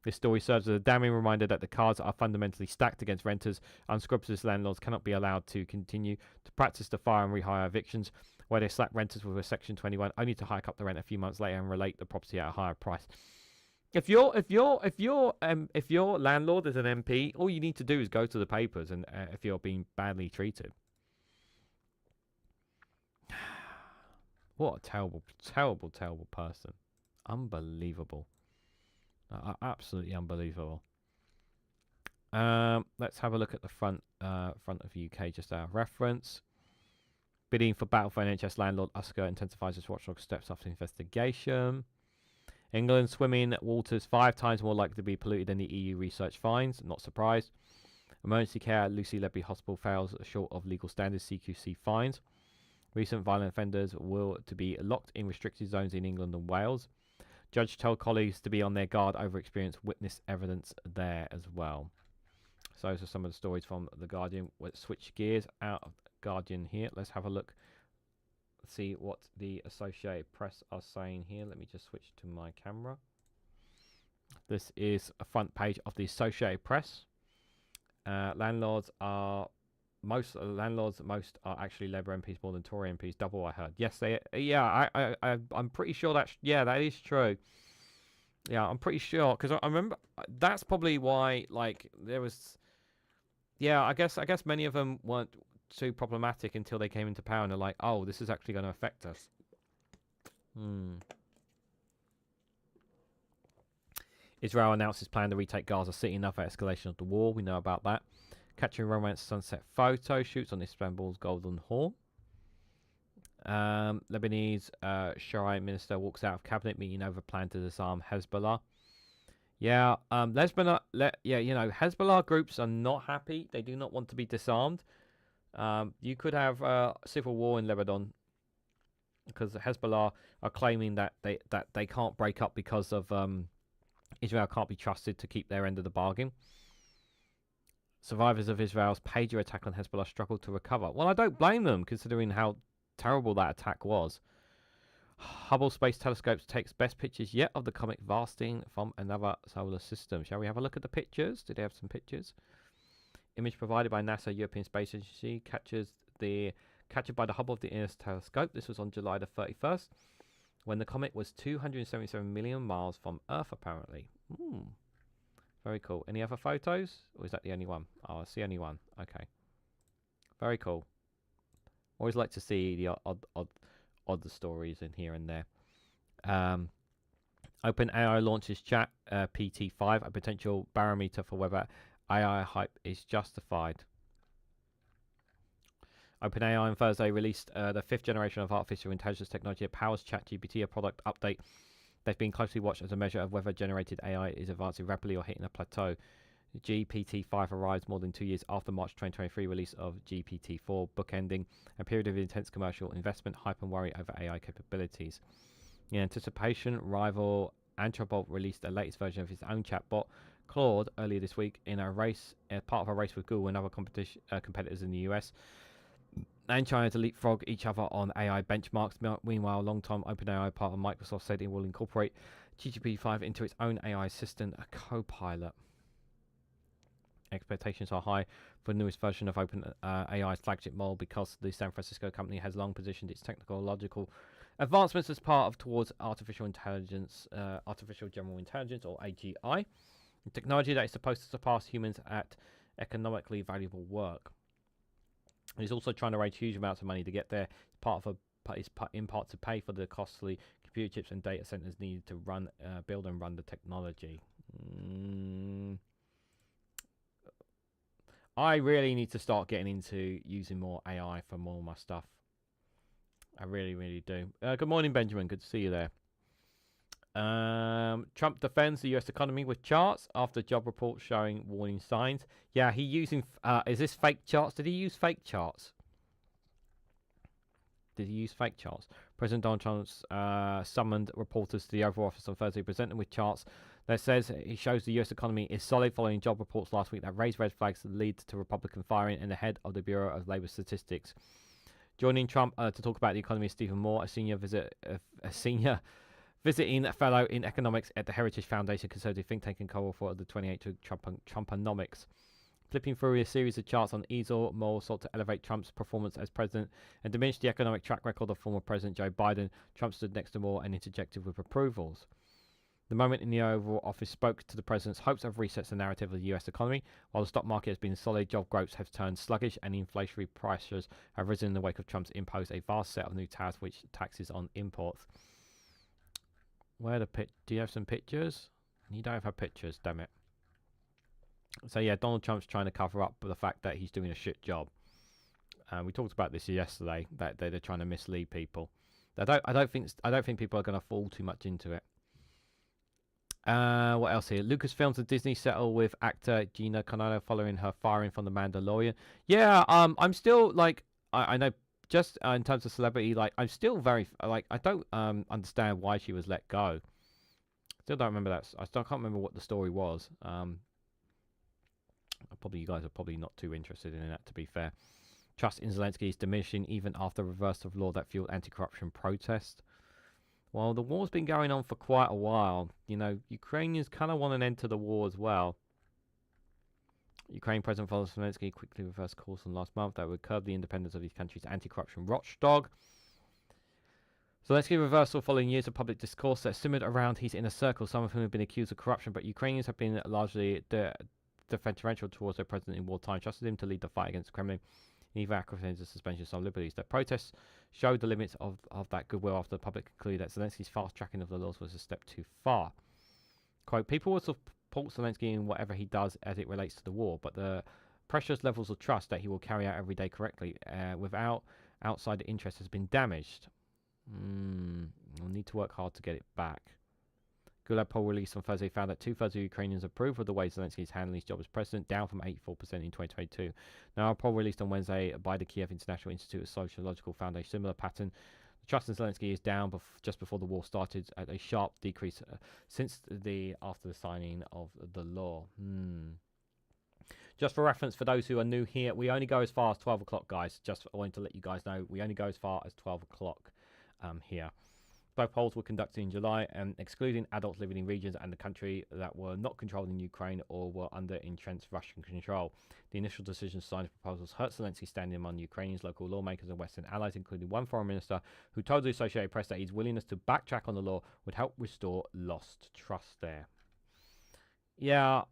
This story serves as a damning reminder that the cards are fundamentally stacked against renters. Unscrupulous landlords cannot be allowed to continue to practice the fire and rehire evictions, where they slap renters with a Section 21 only to hike up the rent a few months later and relate the property at a higher price. If your landlord is an MP, all you need to do is go to the papers, and if you're being badly treated. What a terrible, terrible, terrible person. Unbelievable. Absolutely unbelievable. Let's have a look at the front of UK, just our reference. Bidding for battle for NHS landlord Usker intensifies its watchdog steps after investigation. England swimming waters 5 times more likely to be polluted than the EU research finds. Not surprised. Emergency care at Lucy Lebby Hospital fails short of legal standards. CQC finds. Recent violent offenders will to be locked in restricted zones in England and Wales. Judge told colleagues to be on their guard over experienced witness evidence there as well. So those are some of the stories from The Guardian. Let's switch gears out of Guardian here. Let's have a look. See what the Associated Press are saying here. Let me just switch to my camera. This is a front page of the Associated Press. Landlords are most are actually Labour MPs more than Tory MPs. Double, I heard. Yes, they. Yeah, I'm pretty sure that that is true. Yeah, I'm pretty sure because I remember that's probably why there was. Yeah, I guess many of them weren't too problematic until they came into power and they're like, oh, this is actually going to affect us. Israel announces plan to retake Gaza City, another escalation of the war. We know about that. Capturing romance sunset photo shoots on Istanbul's Golden Horn. Lebanese Shari minister walks out of cabinet meeting over plan to disarm Hezbollah. Yeah, Hezbollah groups are not happy. They do not want to be disarmed. You could have a civil war in Lebanon because Hezbollah are claiming that they can't break up because of Israel can't be trusted to keep their end of the bargain. Survivors of Israel's pager attack on Hezbollah struggle to recover. Well, I don't blame them, considering how terrible that attack was. Hubble Space Telescope takes best pictures yet of the comet Vasting from another solar system. Shall we have a look at the pictures? Did they have some pictures? Image provided by NASA European Space Agency captured by the Hubble of the Inner Telescope. This was on July the 31st, when the comet was 277 million miles from Earth, apparently. Very cool. Any other photos? Or is that the only one? Oh, I see only one. Okay. Very cool. Always like to see the odd stories in here and there. OpenAI launches Chat PT-5, a potential barometer for whether AI hype is justified. OpenAI on Thursday released the 5th generation of artificial intelligence technology that powers ChatGPT, a product update that's been closely watched as a measure of whether generated AI is advancing rapidly or hitting a plateau. GPT-5 arrives more than 2 years after March 2023 release of GPT-4, bookending a period of intense commercial investment, hype and worry over AI capabilities. In anticipation, rival Anthropic released the latest version of its own chatbot, Claude, earlier this week in a race, part of a race with Google and other competitors in the US and China to leapfrog each other on AI benchmarks. Meanwhile, long-time OpenAI partner Microsoft said it will incorporate GPT-5 into its own AI assistant, a Copilot. Expectations are high for the newest version of OpenAI's flagship model because the San Francisco company has long positioned its technological advancements as part of towards artificial intelligence, artificial general intelligence, or AGI, technology that is supposed to surpass humans at economically valuable work. He's also trying to raise huge amounts of money to get there. In part to pay for the costly computer chips and data centers needed to build and run the technology. I really need to start getting into using more AI for more of my stuff. I really, really do. Good morning, Benjamin. Good to see you there. Trump defends the US economy with charts after job reports showing warning signs. Yeah, he using. Is this fake charts? Did he use fake charts? President Donald Trump summoned reporters to the Oval Office on Thursday, presenting with charts that says he shows the US economy is solid following job reports last week that raised red flags that lead to Republican firing in the head of the Bureau of Labor Statistics. Joining Trump to talk about the economy is Stephen Moore, a senior visiting fellow in economics at the Heritage Foundation conservative think tank and co-author of the 2018 Trumponomics. Flipping through a series of charts on easel, Moore sought to elevate Trump's performance as president and diminish the economic track record of former President Joe Biden. Trump stood next to Moore and interjected with approvals. The moment in the Oval Office spoke to the president's hopes of resets the narrative of the US economy. While the stock market has been solid, job growth has turned sluggish and inflationary pressures have risen in the wake of Trump's imposed a vast set of new tariffs, which taxes on imports. Do you have some pictures? You don't have pictures, damn it. So yeah, Donald Trump's trying to cover up the fact that he's doing a shit job. We talked about this yesterday, that they're trying to mislead people. I don't think people are going to fall too much into it. What else here? Lucasfilms and Disney settle with actor Gina Carano following her firing from The Mandalorian. Yeah, I'm still like, I know just in terms of celebrity, like I'm still very like I don't understand why she was let go. Still don't remember that. I still can't remember what the story was. Probably you guys are probably not too interested in that, to be fair. Trust in Zelensky is diminishing even after reversal of law that fueled anti-corruption protest. Well, the war's been going on for quite a while. You know, Ukrainians kind of want an end to the war as well. Ukraine President Volodymyr Zelensky quickly reversed course on last month that would curb the independence of his country's anti-corruption watchdog. Zelensky reversal following years of public discourse that simmered around his inner circle, some of whom have been accused of corruption, but Ukrainians have been largely defensive towards their president in wartime, trusted him to lead the fight against the Kremlin. Even acquiesced the suspension of some liberties. The protests showed the limits of that goodwill after the public concluded that Zelensky's fast tracking of the laws was a step too far. Quote, people will support Zelensky in whatever he does as it relates to the war, but the precious levels of trust that he will carry out every day correctly without outside interest has been damaged. We'll need to work hard to get it back. Gulag poll released on Thursday found that 2/3 of Ukrainians approve of the way Zelensky is handling his job as president, down from 84% in 2022. Now, a poll released on Wednesday by the Kiev International Institute of Sociological Foundation, similar pattern. The trust in Zelensky is down just before the war started, at a sharp decrease since after the signing of the law. Just for reference, for those who are new here, we only go as far as 12 o'clock, guys. Just wanted to let you guys know, we only go as far as 12 o'clock here. Both polls were conducted in July, excluding adults living in regions and the country that were not controlled in Ukraine or were under entrenched Russian control. The initial decision to sign the proposals hurt Zelensky's standing among Ukrainians, local lawmakers, and Western allies, including one foreign minister who told the Associated Press that his willingness to backtrack on the law would help restore lost trust there. Yeah,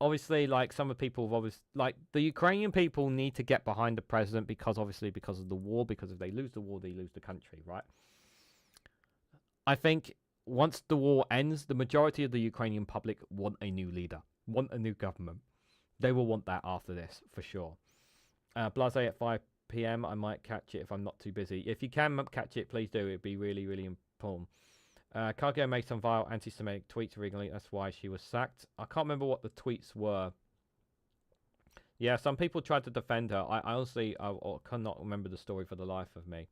obviously, like, some of the people have obviously, like, the Ukrainian people need to get behind the president because of the war, because if they lose the war, they lose the country, right? I think once the war ends, the majority of the Ukrainian public want a new leader, want a new government. They will want that after this, for sure. Blase at 5 p.m. I might catch it if I'm not too busy. If you can catch it, please do. It'd be really, really important. Cargill made some vile anti-Semitic tweets originally. That's why she was sacked. I can't remember what the tweets were. Yeah, some people tried to defend her. I honestly cannot remember the story for the life of me.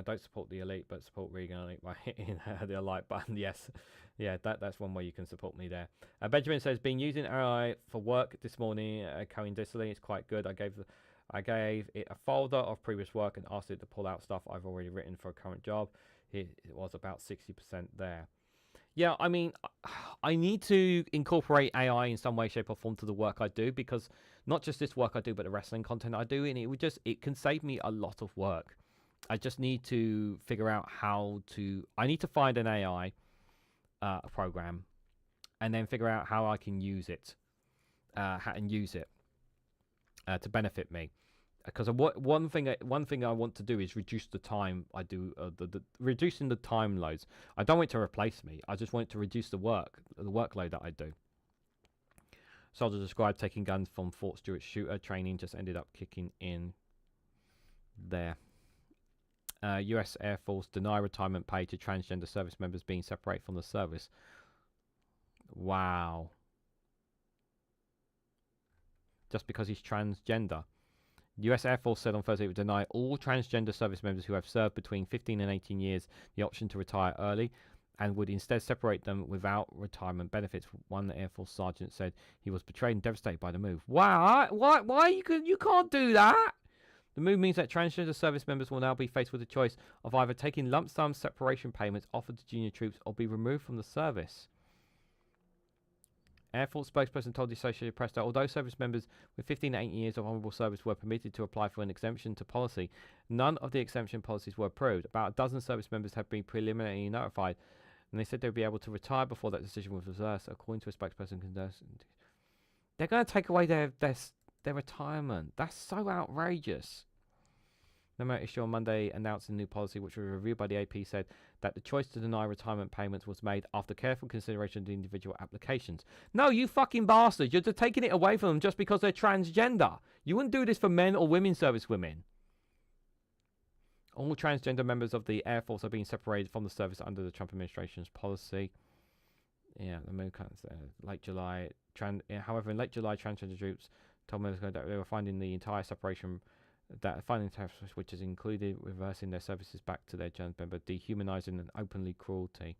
Don't support the elite, but support Reganelite by hitting the like button. Yes, yeah, that's one way you can support me there. Benjamin says, been using AI for work this morning, coincidentally, it's quite good. I gave it a folder of previous work and asked it to pull out stuff I've already written for a current job. It was about 60% there. Yeah, I mean, I need to incorporate AI in some way, shape, or form to the work I do, because not just this work I do, but the wrestling content I do, and it can save me a lot of work. I just need to figure out I need to find an AI program and then figure out how I can use it to benefit me. Because one thing I want to do is reduce the time I do, reducing the time loads. I don't want it to replace me. I just want it to reduce the workload that I do. Soldier described taking guns from Fort Stewart shooter training, just ended up kicking in there. US Air Force deny retirement pay to transgender service members being separated from the service. Wow. Just because he's transgender. US Air Force said on Thursday it would deny all transgender service members who have served between 15 and 18 years the option to retire early, and would instead separate them without retirement benefits. One Air Force sergeant said he was betrayed and devastated by the move. Wow, why you can't do that? The move means that transgender service members will now be faced with the choice of either taking lump sum separation payments offered to junior troops or be removed from the service. Air Force spokesperson told the Associated Press that although service members with 15 to 18 years of honourable service were permitted to apply for an exemption to policy, none of the exemption policies were approved. About a dozen service members have been preliminarily notified, and they said they would be able to retire before that decision was reversed, according to a spokesperson. They're going to take away their retirement. That's so outrageous. The Motor Issue on Monday announced a new policy, which was reviewed by the AP, said that the choice to deny retirement payments was made after careful consideration of the individual applications. No, you fucking bastards. You're just taking it away from them just because they're transgender. You wouldn't do this for men or women service women. All transgender members of the Air Force are being separated from the service under the Trump administration's policy. Yeah, the move comes late July. However, in late July, transgender troops told members that they were finding the entire separation, which has included reversing their services back to their gender member, dehumanizing and openly cruelty.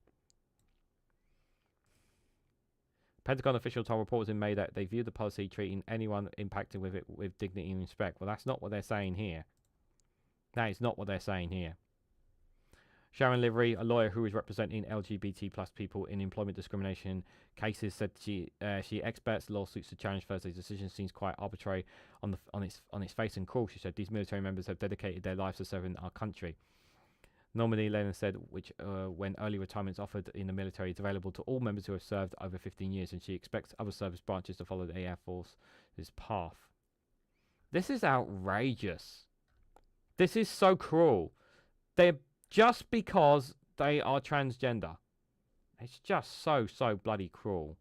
Pentagon officials told reporters in May that they viewed the policy treating anyone impacted with it with dignity and respect. Well, that's not what they're saying here. That is not what they're saying here. Sharon Livery, a lawyer who is representing LGBT plus people in employment discrimination cases, said she expects lawsuits to challenge Thursday's decision. Seems quite arbitrary on its face and cruel. She said these military members have dedicated their lives to serving our country. Normally, Lennon said, when early retirement is offered in the military, it's available to all members who have served over 15 years, and she expects other service branches to follow the Air Force's path. This is outrageous. This is so cruel. They're just because they are transgender. It's just so bloody cruel.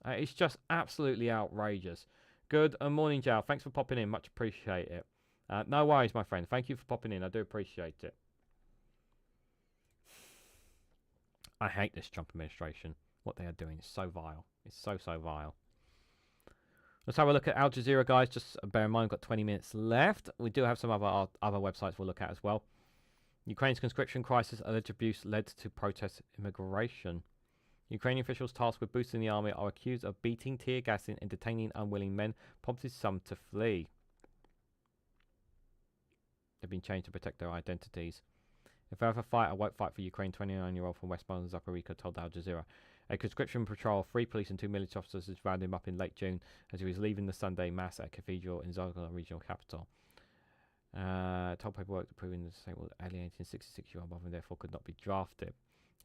It's just absolutely outrageous. Good morning, Jal. Thanks for popping in. Much appreciate it. No worries, my friend. Thank you for popping in. I do appreciate it. I hate this Trump administration. What they are doing is so vile. It's so vile. Let's have a look at Al Jazeera, guys. Just bear in mind, we've got 20 minutes left. We do have some other websites we'll look at as well. Ukraine's conscription crisis, alleged abuse led to protest immigration. Ukrainian officials tasked with boosting the army are accused of beating, tear gassing, and detaining unwilling men, prompted some to flee. They've been changed to protect their identities. If I ever fight, I won't fight for Ukraine. 29-year-old from Westmoreland, Zaporizhzhia told Al Jazeera. A conscription patrol of 3 police and 2 military officers rounded him up in late June as he was leaving the Sunday Mass at a cathedral in Zagor regional capital. Told paperwork proving the disabled alienating 66-year-old mother and therefore could not be drafted.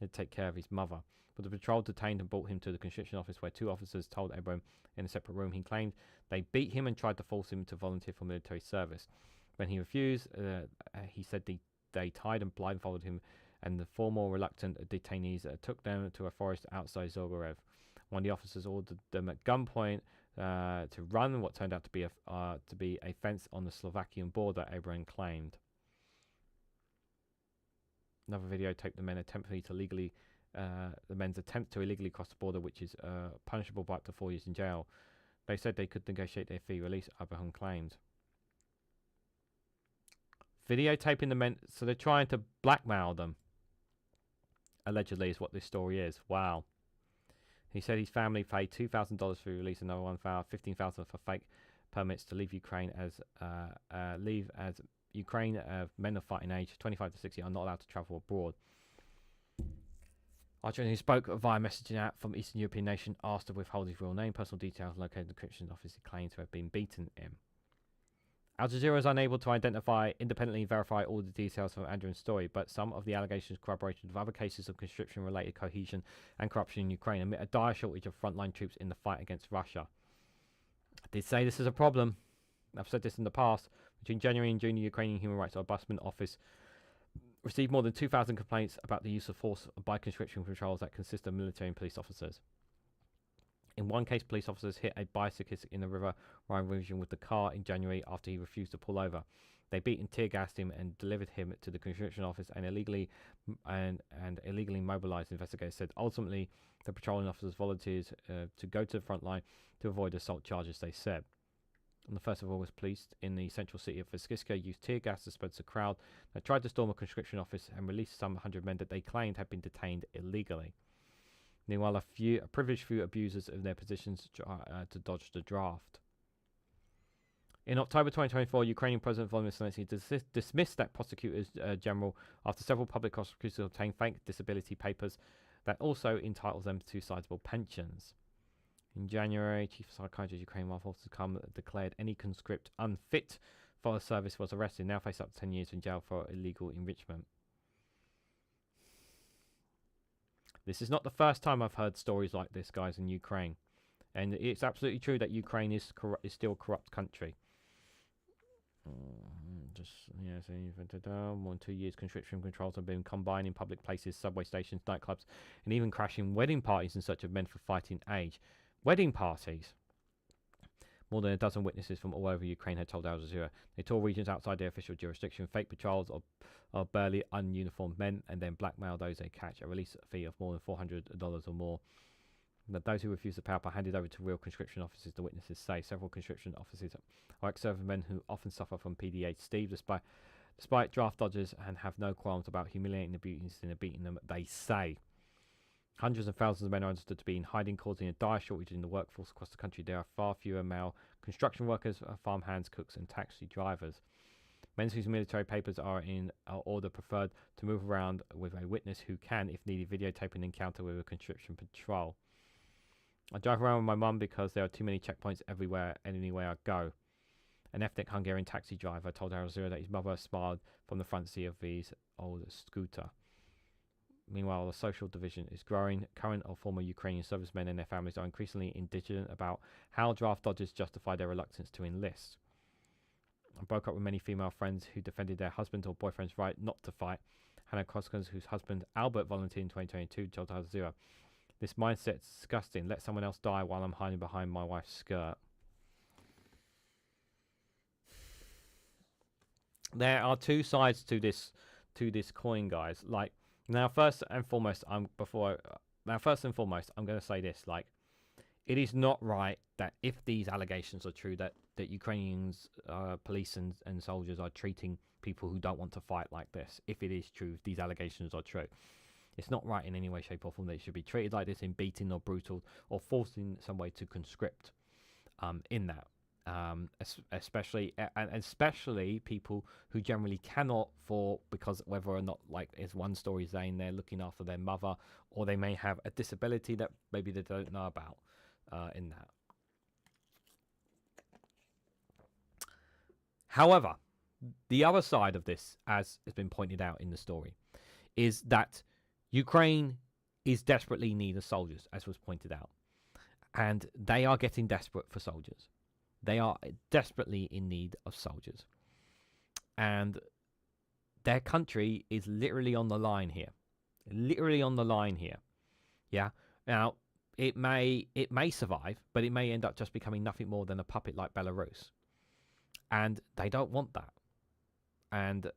He'd take care of his mother. But the patrol detained and brought him to the conscription office where 2 officers told Abraham in a separate room. He claimed they beat him and tried to force him to volunteer for military service. When he refused, he said they tied and blindfolded him, and the 4 more reluctant detainees took them to a forest outside Zagorev. One of the officers ordered them at gunpoint to run what turned out to be a fence on the Slovakian border, Abraham claimed. Another video taped the men's attempt to illegally cross the border, which is punishable by up to 4 years in jail. They said they could negotiate their fee release, Abraham claimed. Videotaping the men, so they're trying to blackmail them. Allegedly is what this story is. Wow. He said his family paid $2,000 for release, another $15,000 for fake permits to leave Ukraine as Ukraine men of fighting age 25 to 60 are not allowed to travel abroad. Archer, who spoke via messaging app from Eastern European nation, asked to withhold his real name, personal details, located in the encryption office. He claimed to have been beaten in. Al Jazeera is unable to independently verify all the details from Andrew's story, but some of the allegations corroborated with other cases of conscription-related cohesion and corruption in Ukraine amid a dire shortage of frontline troops in the fight against Russia. I did say this is a problem. I've said this in the past. Between January and June, the Ukrainian Human Rights Ombudsman Office received more than 2,000 complaints about the use of force by conscription patrols that consist of military and police officers. In one case, police officers hit a bicyclist in the river Rhine region with the car in January after he refused to pull over. They beat and tear gassed him and delivered him to the conscription office and illegally mobilized investigators said ultimately the patrolling officers volunteered to go to the front line to avoid assault charges, they said. On the 1st of August, police in the central city of Vaskiska used tear gas to disperse a crowd that tried to storm a conscription office and released some 100 men that they claimed had been detained illegally. Meanwhile, a privileged few abusers of their positions to dodge the draft. In October 2024, Ukrainian President Volodymyr Zelensky dismissed that prosecutors general after several public prosecutors obtained fake disability papers that also entitled them to sizable pensions. In January, Chief Psychiatrist Ukraine Armed Forces declared any conscript unfit for the service was arrested, now face up to 10 years in jail for illegal enrichment. This is not the first time I've heard stories like this, guys, in Ukraine. And it's absolutely true that Ukraine is still a corrupt country. More than 2 years, conscription controls have been combined in public places, subway stations, nightclubs, and even crashing wedding parties in search of men for fighting age. Wedding parties! More than a dozen witnesses from all over Ukraine had told Al Jazeera. They tore regions outside their official jurisdiction, fake patrols of barely ununiformed men, and then blackmail those they catch. A release fee of more than $400 or more. But those who refuse to pay up are handed over to real conscription officers, the witnesses say. Several conscription officers are ex-servicemen who often suffer from PTSD despite draft dodgers and have no qualms about humiliating the beauties and beating them, they say. Hundreds of thousands of men are understood to be in hiding, causing a dire shortage in the workforce across the country. There are far fewer male construction workers, farm hands, cooks, and taxi drivers. Men whose military papers are in order preferred to move around with a witness who can, if needed, videotape an encounter with a conscription patrol. I drive around with my mum because there are too many checkpoints everywhere, anywhere I go. An ethnic Hungarian taxi driver told Al Jazeera that his mother smiled from the front seat of his old scooter. Meanwhile, the social division is growing. Current or former Ukrainian servicemen and their families are increasingly indignant about how draft dodgers justify their reluctance to enlist. I broke up with many female friends who defended their husband or boyfriend's right not to fight Hannah Koskins, whose husband Albert volunteered in 2022, Joel Tyler Zero. This mindset's disgusting. Let someone else die while I'm hiding behind my wife's skirt. There are two sides to this coin, guys. Like, now, first and foremost, I'm going to say this. Like, it is not right that if these allegations are true, that Ukrainians, police and soldiers are treating people who don't want to fight like this. If it is true, if these allegations are true, it's not right in any way, shape, or form. They should be treated like this, in beating or brutal or forced in some way to conscript. In that, especially people who generally cannot, because whether or not, like, as one story is saying, they're looking after their mother, or they may have a disability that maybe they don't know about. In that, however, the other side of this, as has been pointed out in the story, is that Ukraine is desperately in need of soldiers, as was pointed out. And they are getting desperate for soldiers. They are desperately in need of soldiers. And their country is literally on the line here. Literally on the line here. Yeah. Now, it may survive, but it may end up just becoming nothing more than a puppet like Belarus. And they don't want that. And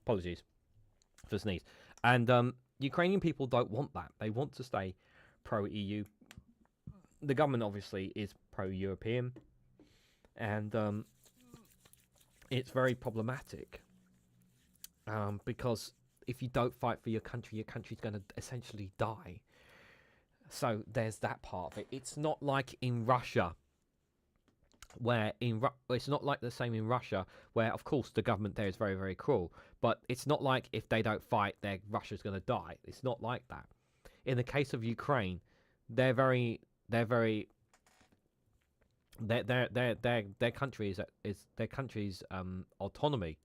apologies for the sneeze. And Ukrainian people don't want that. They want to stay pro-EU. The government obviously is pro-European, and it's very problematic, because if you don't fight for your country's going to essentially die. So there's that part of it. It's not like in Russia, where it's not like the same in Russia, where of course the government there is very, very cruel, but it's not like if they don't fight, Russia's going to die. It's not like that. In the case of Ukraine, their country's autonomy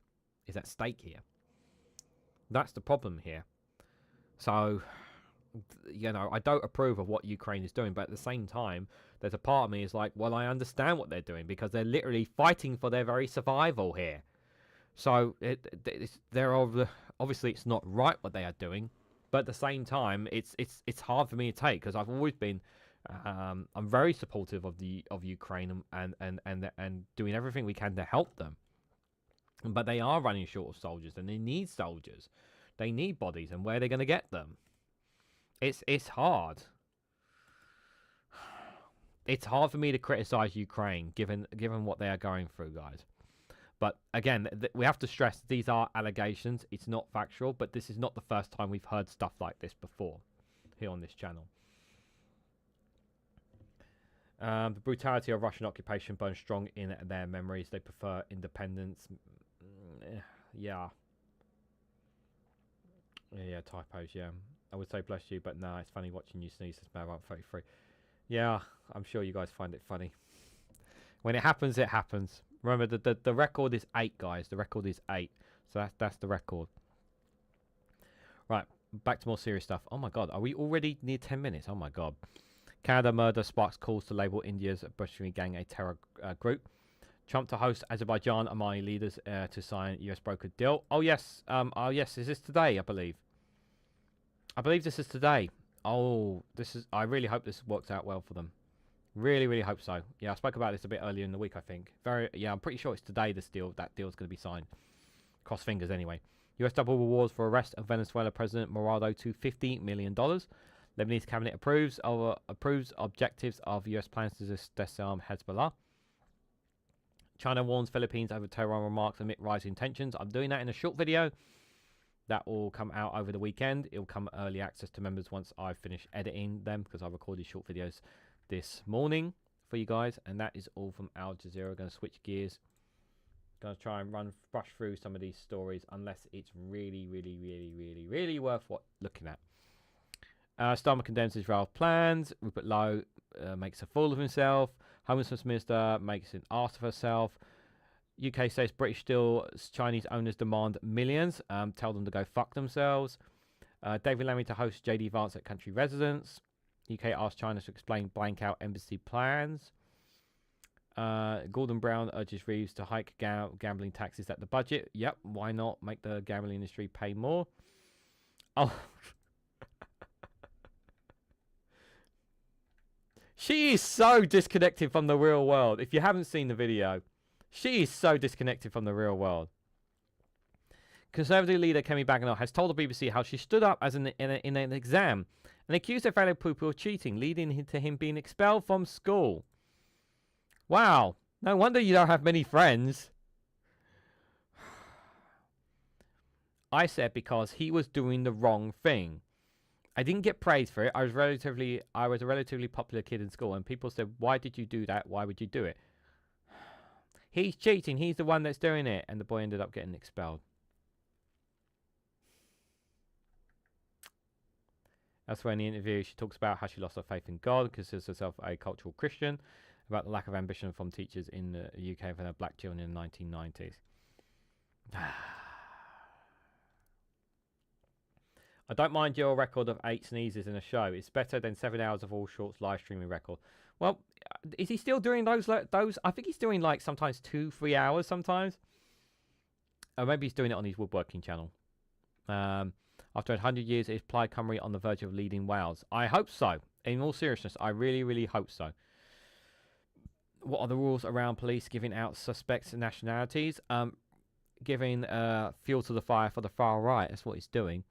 is at stake here. That's the problem here. So, I don't approve of what Ukraine is doing, but at the same time, there's a part of me is like, well, I understand what they're doing, because they're literally fighting for their very survival here. So obviously it's not right what they are doing, but at the same time, it's hard for me to take, because I've always been, I'm very supportive of Ukraine and doing everything we can to help them. But they are running short of soldiers, and they need soldiers. They need bodies, and where are they going to get them? It's hard. It's hard for me to criticize Ukraine, given what they are going through, guys. But again, we have to stress these are allegations. It's not factual, but this is not the first time we've heard stuff like this before here on this channel. The brutality of Russian occupation burns strong in their memories. They prefer independence. Yeah, typos, yeah. I would say bless you, but no, it's funny watching you sneeze. It's about 33. Yeah, I'm sure you guys find it funny. When it happens, it happens. Remember, the record is 8, guys. The record is 8. So that's the record. Right, back to more serious stuff. Oh my God, are we already near 10 minutes? Oh my God. Canada murder sparks calls to label India's Bolshevik gang a terror group. Trump to host Azerbaijan Armani leaders to sign US brokered deal. Oh yes, is this today? I believe this is today. Oh, I really hope this works out well for them. Really, really hope so. Yeah, I spoke about this a bit earlier in the week, I think. I'm pretty sure it's today that deal's going to be signed. Cross fingers anyway. US double rewards for arrest of Venezuela President Morado to $50 million. Lebanese cabinet approves objectives of US plans to disarm Hezbollah. China warns Philippines over Tehran remarks amid rising tensions. I'm doing that in a short video. That will come out over the weekend. It will come early access to members once I finish editing them, because I recorded short videos this morning for you guys. And that is all from Al Jazeera. Going to switch gears. Going to try and brush through some of these stories, unless it's really, really, really, really, really worth looking at. Starmer condemns Israel's plans. Rupert Lowe makes a fool of himself. Homelessness Minister makes an ass of herself. UK says British steel Chinese owners demand millions. Tell them to go fuck themselves. David Lammy to host JD Vance at country residence. UK asked China to explain blank out embassy plans. Gordon Brown urges Reeves to hike gambling taxes at the budget. Yep, why not make the gambling industry pay more? Oh. She is so disconnected from the real world. If you haven't seen the video, she is so disconnected from the real world. Conservative leader Kemi Bagenal has told the BBC how she stood up as in an exam and accused her fellow pupil of cheating, leading to him being expelled from school. Wow, no wonder you don't have many friends. I said because he was doing the wrong thing. I didn't get praised for it. I was a relatively popular kid in school, and people said, "Why did you do that? Why would you do it?" He's cheating. He's the one that's doing it, and the boy ended up getting expelled. Elsewhere in the interview, she talks about how she lost her faith in God, considers herself a cultural Christian, about the lack of ambition from teachers in the UK for their black children in the 1990s. I don't mind your record of 8 sneezes in a show. It's better than 7 hours of all shorts live streaming record. Well, is he still doing those? I think he's doing like sometimes 2-3 hours sometimes. Or maybe he's doing it on his woodworking channel. After 100 years, is Plaid Cymru on the verge of leading Wales? I hope so. In all seriousness, I really, really hope so. What are the rules around police giving out suspects' nationalities? Giving fuel to the fire for the far right. That's what he's doing.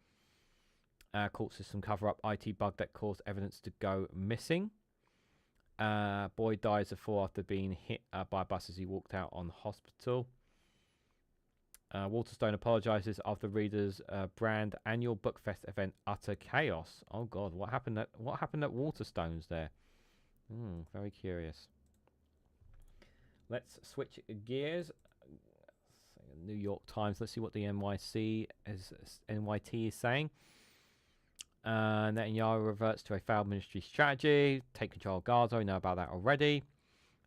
Court system cover-up IT bug that caused evidence to go missing. Boy dies of fall after being hit by a bus as he walked out on hospital. Waterstone apologises after readers brand annual Bookfest event utter chaos. Oh God, what happened at Waterstones there? Very curious. Let's switch gears. New York Times. Let's see what the NYT is saying. Netanyahu reverts to a failed ministry strategy. Take control of Gaza. We know about that already.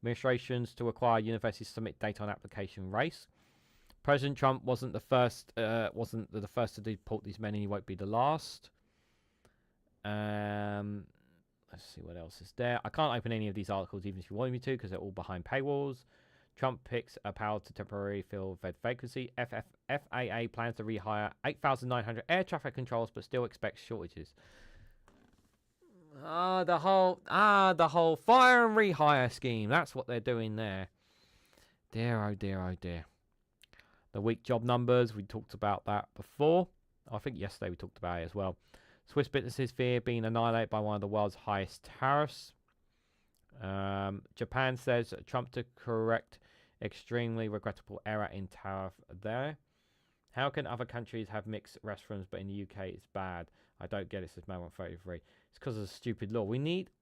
Administrations to require universities to submit data on application race. President Trump wasn't the first to deport these men, and he won't be the last. Let's see what else is there. I can't open any of these articles even if you wanted me to because they're all behind paywalls. Trump picks a power to temporarily fill vacancy. FAA plans to rehire 8,900 air traffic controllers, but still expects shortages. The whole fire and rehire scheme. That's what they're doing there. Dear, oh dear, oh dear. The weak job numbers. We talked about that before. I think yesterday we talked about it as well. Swiss businesses fear being annihilated by one of the world's highest tariffs. Japan says Trump to correct extremely regrettable error in tariff there. How can other countries have mixed restaurants, but in the UK it's bad? I don't get it, says Man 133. It's because of the stupid law.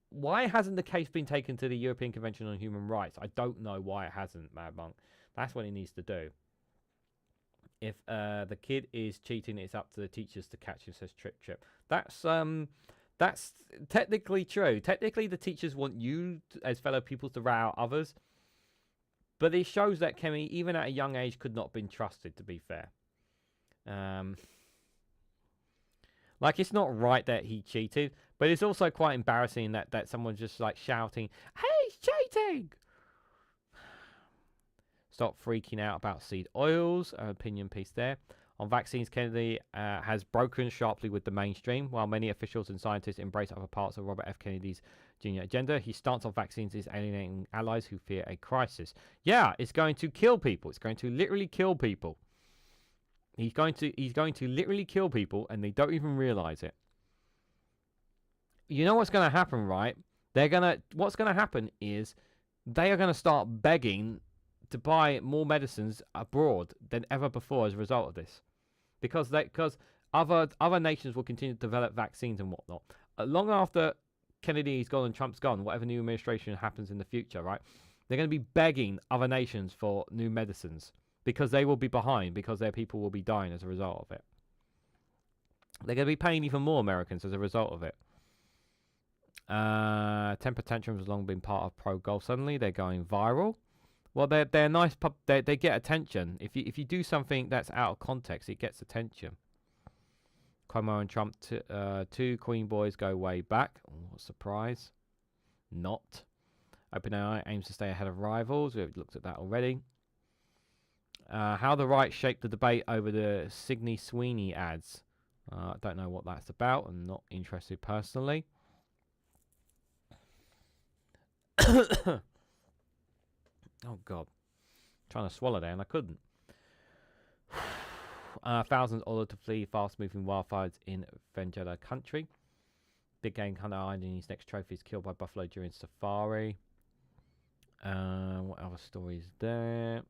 Why hasn't the case been taken to the European Convention on Human Rights? I don't know why it hasn't, Mad Monk. That's what he needs to do. If the kid is cheating, it's up to the teachers to catch him, says Trip. That's technically true. Technically, the teachers want you as fellow pupils to rat out others. But it shows that Kemi, even at a young age, could not have been trusted, to be fair. Like, it's not right that he cheated, but it's also quite embarrassing that someone's just, like, shouting, "Hey, he's cheating!" Stop freaking out about seed oils. Opinion piece there. On vaccines, Kennedy has broken sharply with the mainstream. While many officials and scientists embrace other parts of Robert F. Kennedy's Jr. agenda, his stance on vaccines is alienating allies who fear a crisis. Yeah, it's going to kill people. It's going to literally kill people. He's going to literally kill people, and they don't even realize it. You know what's going to happen, right? What's going to happen is they are going to start begging to buy more medicines abroad than ever before as a result of this, because other nations will continue to develop vaccines and whatnot. Long after Kennedy's gone and Trump's gone, whatever new administration happens in the future, right? They're going to be begging other nations for new medicines because they will be behind, because their people will be dying as a result of it. They're going to be paying even more Americans as a result of it. Temper Tantrum has long been part of pro golf. Suddenly they're going viral. Well, they're nice. They get attention. If you do something that's out of context, it gets attention. Cuomo and Trump, two Queen boys go way back. What a surprise. Not. OpenAI aims to stay ahead of rivals. We've looked at that already. How the right shaped the debate over the Sydney Sweeney ads. I don't know what that's about. I'm not interested personally. Oh, God. Trying to swallow there and I couldn't. Thousands ordered to flee fast-moving wildfires in Venezuela country. Big game hunter eyeing his next trophy is killed by buffalo during safari. What other stories there?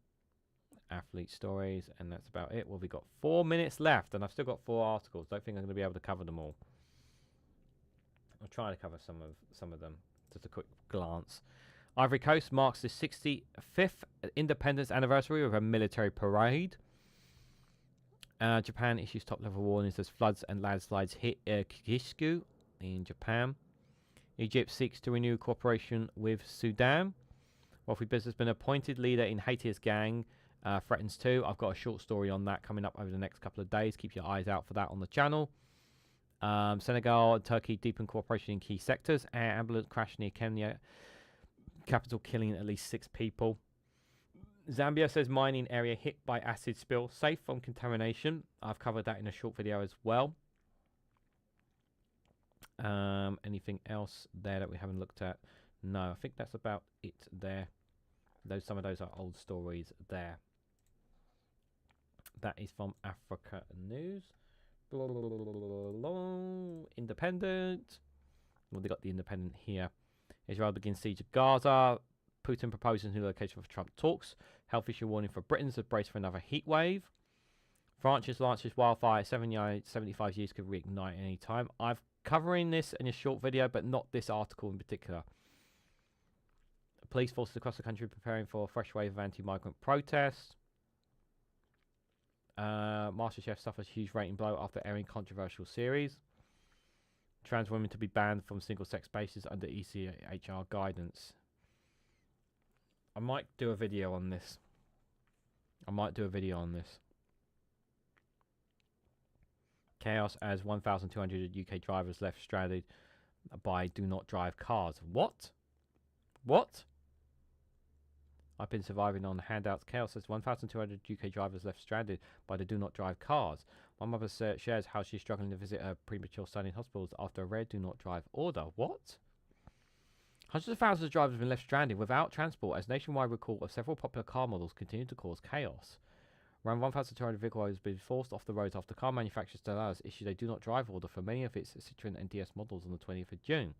Athlete stories, and that's about it. Well, we've got 4 minutes left, and I've still got 4 articles. Don't think I'm going to be able to cover them all. I'll try to cover some of them. Just a quick glance. Ivory Coast marks the 65th independence anniversary with a military parade. Japan issues top-level warnings as floods and landslides hit Kyushu in Japan. Egypt seeks to renew cooperation with Sudan. Wealthy businessman appointed leader in Haiti's gang threatens too. I've got a short story on that coming up over the next couple of days. Keep your eyes out for that on the channel. Senegal and Turkey deepen cooperation in key sectors. Air ambulance crash near Kenya capital, killing at least 6 people. Zambia says mining area hit by acid spill safe from contamination. I've covered that in a short video as well. Anything else there that we haven't looked at? No, I think that's about it there. Some of those are old stories there. That is from Africa News. Independent. Well, they got the Independent here. Israel begins siege of Gaza. Putin proposes new location for Trump talks. Health issue warning for Britons as brace for another heat wave. France's launches wildfire 75 years could reignite any time. I've covering this in a short video, but not this article in particular. Police forces across the country preparing for a fresh wave of anti-migrant protests. MasterChef suffers huge rating blow after airing controversial series. Trans women to be banned from single-sex bases under ECHR guidance. I might do a video on this. Chaos as 1,200 UK drivers left stranded by do not drive cars. What? I've been surviving on handouts. Chaos says 1,200 UK drivers left stranded by the do not drive cars. My mother shares how she's struggling to visit her premature son in hospitals after a rare do not drive order. What? Hundreds of thousands of drivers have been left stranded without transport as nationwide recall of several popular car models continue to cause chaos. Around 1,200 vehicles have been forced off the roads after car manufacturer Stellantis issued a do not drive order for many of its Citroen and DS models on the 20th of June.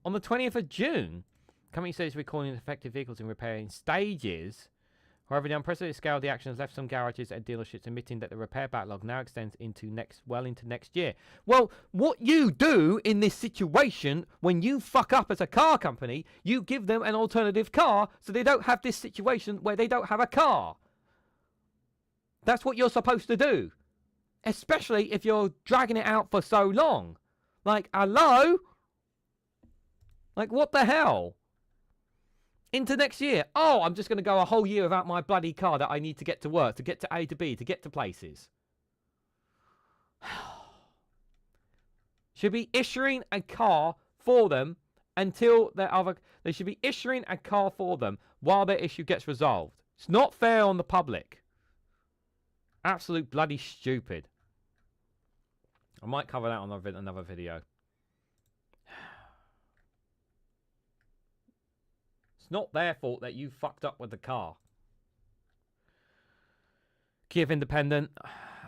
On the 20th of June? The company says it's recalling affected vehicles in repairing stages. However, the unprecedented scale of the action has left some garages and dealerships admitting that the repair backlog now extends into next year. Well, what you do in this situation when you fuck up as a car company, you give them an alternative car so they don't have this situation where they don't have a car. That's what you're supposed to do. Especially if you're dragging it out for so long. Like, hello? Like, what the hell? Into next year. Oh, I'm just going to go a whole year without my bloody car that I need to get to work, to get to A to B, to get to places. Should be issuing a car for them until they should be issuing a car for them while their issue gets resolved. It's not fair on the public. Absolute bloody stupid. I might cover that on another video. It's not their fault that you fucked up with the car. Kiev Independent.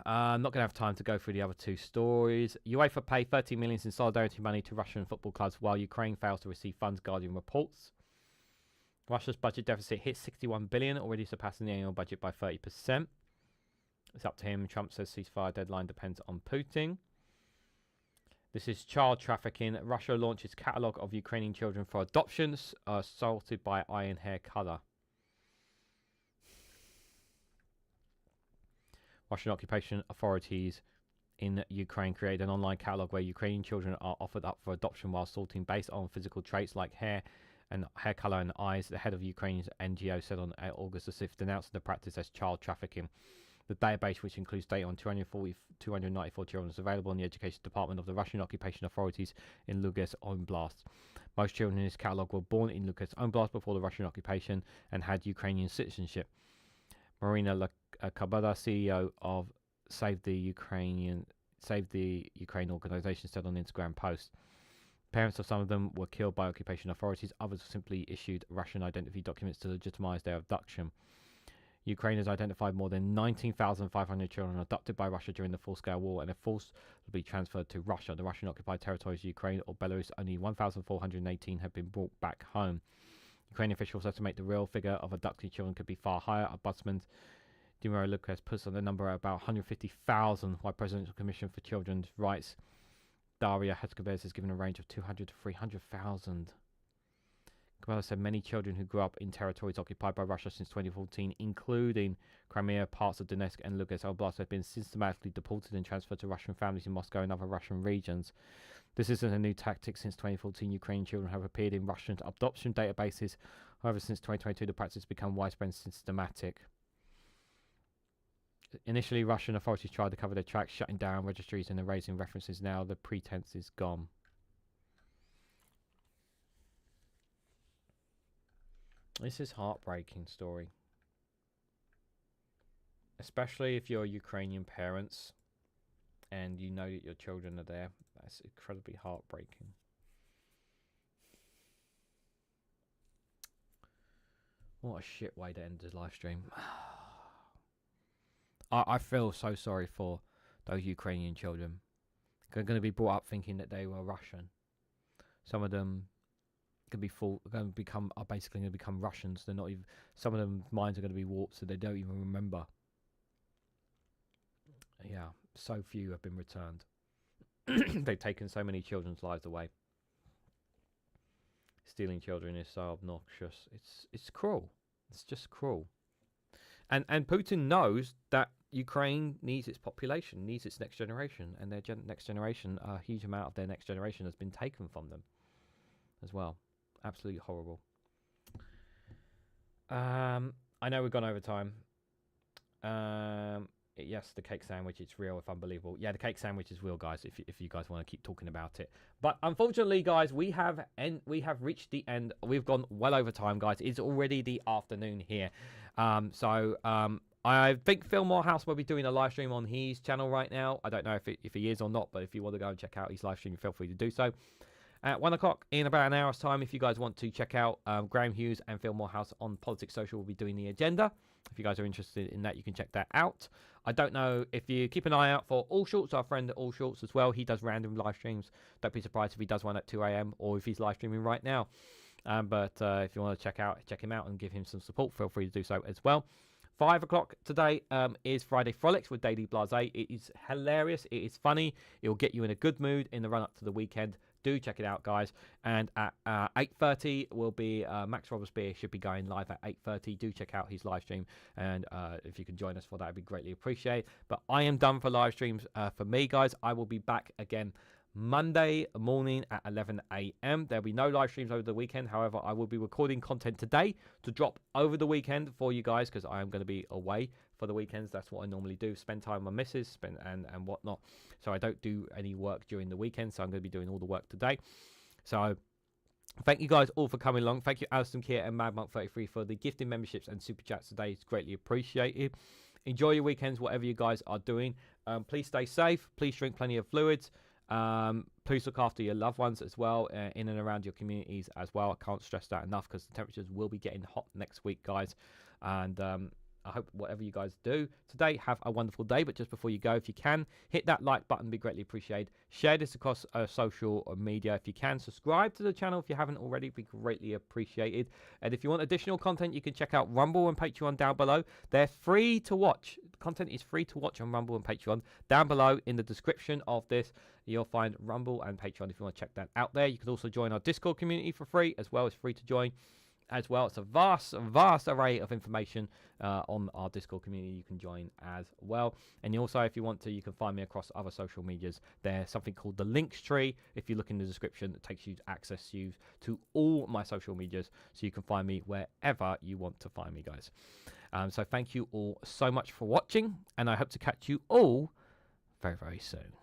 I'm not going to have time to go through the other 2 stories. UEFA pay 30 million in solidarity money to Russian football clubs while Ukraine fails to receive funds, Guardian reports. Russia's budget deficit hits 61 billion, already surpassing the annual budget by 30%. It's up to him. Trump says ceasefire deadline depends on Putin. This is child trafficking. Russia launches catalogue of Ukrainian children for adoptions assaulted by iron hair colour. Russian occupation authorities in Ukraine created an online catalogue where Ukrainian children are offered up for adoption while sorting based on physical traits like hair colour and eyes. The head of Ukraine's NGO said on August the 5th, denouncing the practice as child trafficking. The database, which includes data on 294 children, is available in the Education Department of the Russian Occupation Authorities in Lugansk Oblast. Most children in this catalogue were born in Lugansk Oblast before the Russian occupation and had Ukrainian citizenship. Marina Kabada, CEO of Save the Ukraine organization, said on Instagram post. Parents of some of them were killed by occupation authorities. Others simply issued Russian identity documents to legitimize their abduction. Ukraine has identified more than 19,500 children abducted by Russia during the full-scale war and are forced to be transferred to Russia. The Russian-occupied territories of Ukraine or Belarus, only 1,418 have been brought back home. Ukrainian officials estimate the real figure of abducted children could be far higher. Ombudsman Dmytro Lukas puts on the number at about 150,000, while Presidential Commission for Children's Rights Daria Hetzkabez has given a range of 200 to 300,000. Kabbalah said many children who grew up in territories occupied by Russia since 2014, including Crimea, parts of Donetsk and Lugansk Oblast, have been systematically deported and transferred to Russian families in Moscow and other Russian regions. This isn't a new tactic. Since 2014, Ukrainian children have appeared in Russian adoption databases. However, since 2022, the practice has become widespread and systematic. Initially, Russian authorities tried to cover their tracks, shutting down registries and erasing references. Now the pretense is gone. This is a heartbreaking story. Especially if you're Ukrainian parents and you know that your children are there. That's incredibly heartbreaking. What a shit way to end the live stream. I feel so sorry for those Ukrainian children. They're going to be brought up thinking that they were Russian. Some of them are basically going to become Russians. They're not even. Some of them minds are going to be warped, so they don't even remember. Yeah, so few have been returned. They've taken so many children's lives away. Stealing children is so obnoxious. It's cruel. It's just cruel. And Putin knows that Ukraine needs its population, needs its next generation, and their next generation, a huge amount of their next generation has been taken from them as well. Absolutely horrible. I know we've gone over time. Yes, the cake sandwich, it's real, if unbelievable. Yeah, the cake sandwich is real, guys, if you guys want to keep talking about it. But unfortunately, guys, we have reached the end. We've gone well over time, guys. It's already the afternoon here. I think Phil Morehouse will be doing a live stream on his channel right now. I don't know if he is or not, but if you want to go and check out his live stream, feel free to do so. At 1 o'clock in about an hour's time, if you guys want to check out Graham Hughes and Phil Morehouse on Politics Social, will be doing the agenda. If you guys are interested in that, you can check that out. I don't know if you keep an eye out for All Shorts, our friend All Shorts as well. He does random live streams. Don't be surprised if he does one at 2 a.m. or if he's live streaming right now. But if you want to check him out and give him some support, feel free to do so as well. 5 o'clock today is Friday Frolics with Daily Blase. It is hilarious. It is funny. It will get you in a good mood in the run-up to the weekend. Do check it out, guys. And at 8:30 will be Max Robespierre should be going live at 8:30. Do check out his live stream, and if you can join us for that, it'd be greatly appreciated. But I am done for live streams for me, guys. I will be back again Monday morning at 11 a.m. There'll be no live streams over the weekend. However, I will be recording content today to drop over the weekend for you guys, because I am going to be away for the weekends. That's what I normally do, spend time with my missus and whatnot. So I don't do any work during the weekend, so I'm going to be doing all the work today. So thank you guys all for coming along. Thank you Alison Kier and MadMonk33 for the gifting memberships and super chats today. It's greatly appreciated. Enjoy your weekends, whatever you guys are doing. Please stay safe. Please drink plenty of fluids. Please look after your loved ones as well, in and around your communities as well. I can't stress that enough, because the temperatures will be getting hot next week, guys. And I hope whatever you guys do today, have a wonderful day. But just before you go, if you can, hit that like button, be greatly appreciated. Share this across social media if you can. Subscribe to the channel if you haven't already, be greatly appreciated. And if you want additional content, you can check out Rumble and Patreon down below. They're free to watch. The content is free to watch on Rumble and Patreon. Down below in the description of this, you'll find Rumble and Patreon if you want to check that out there. You can also join our Discord community for free as well. It's free to join as well. It's a vast array of information on our Discord community you can join as well. And also, if you want to, you can find me across other social medias. There's something called the links tree. If you look in the description, it takes you access to all my social medias, so you can find me wherever you want to find me, guys. So thank you all so much for watching, and I hope to catch you all very, very soon.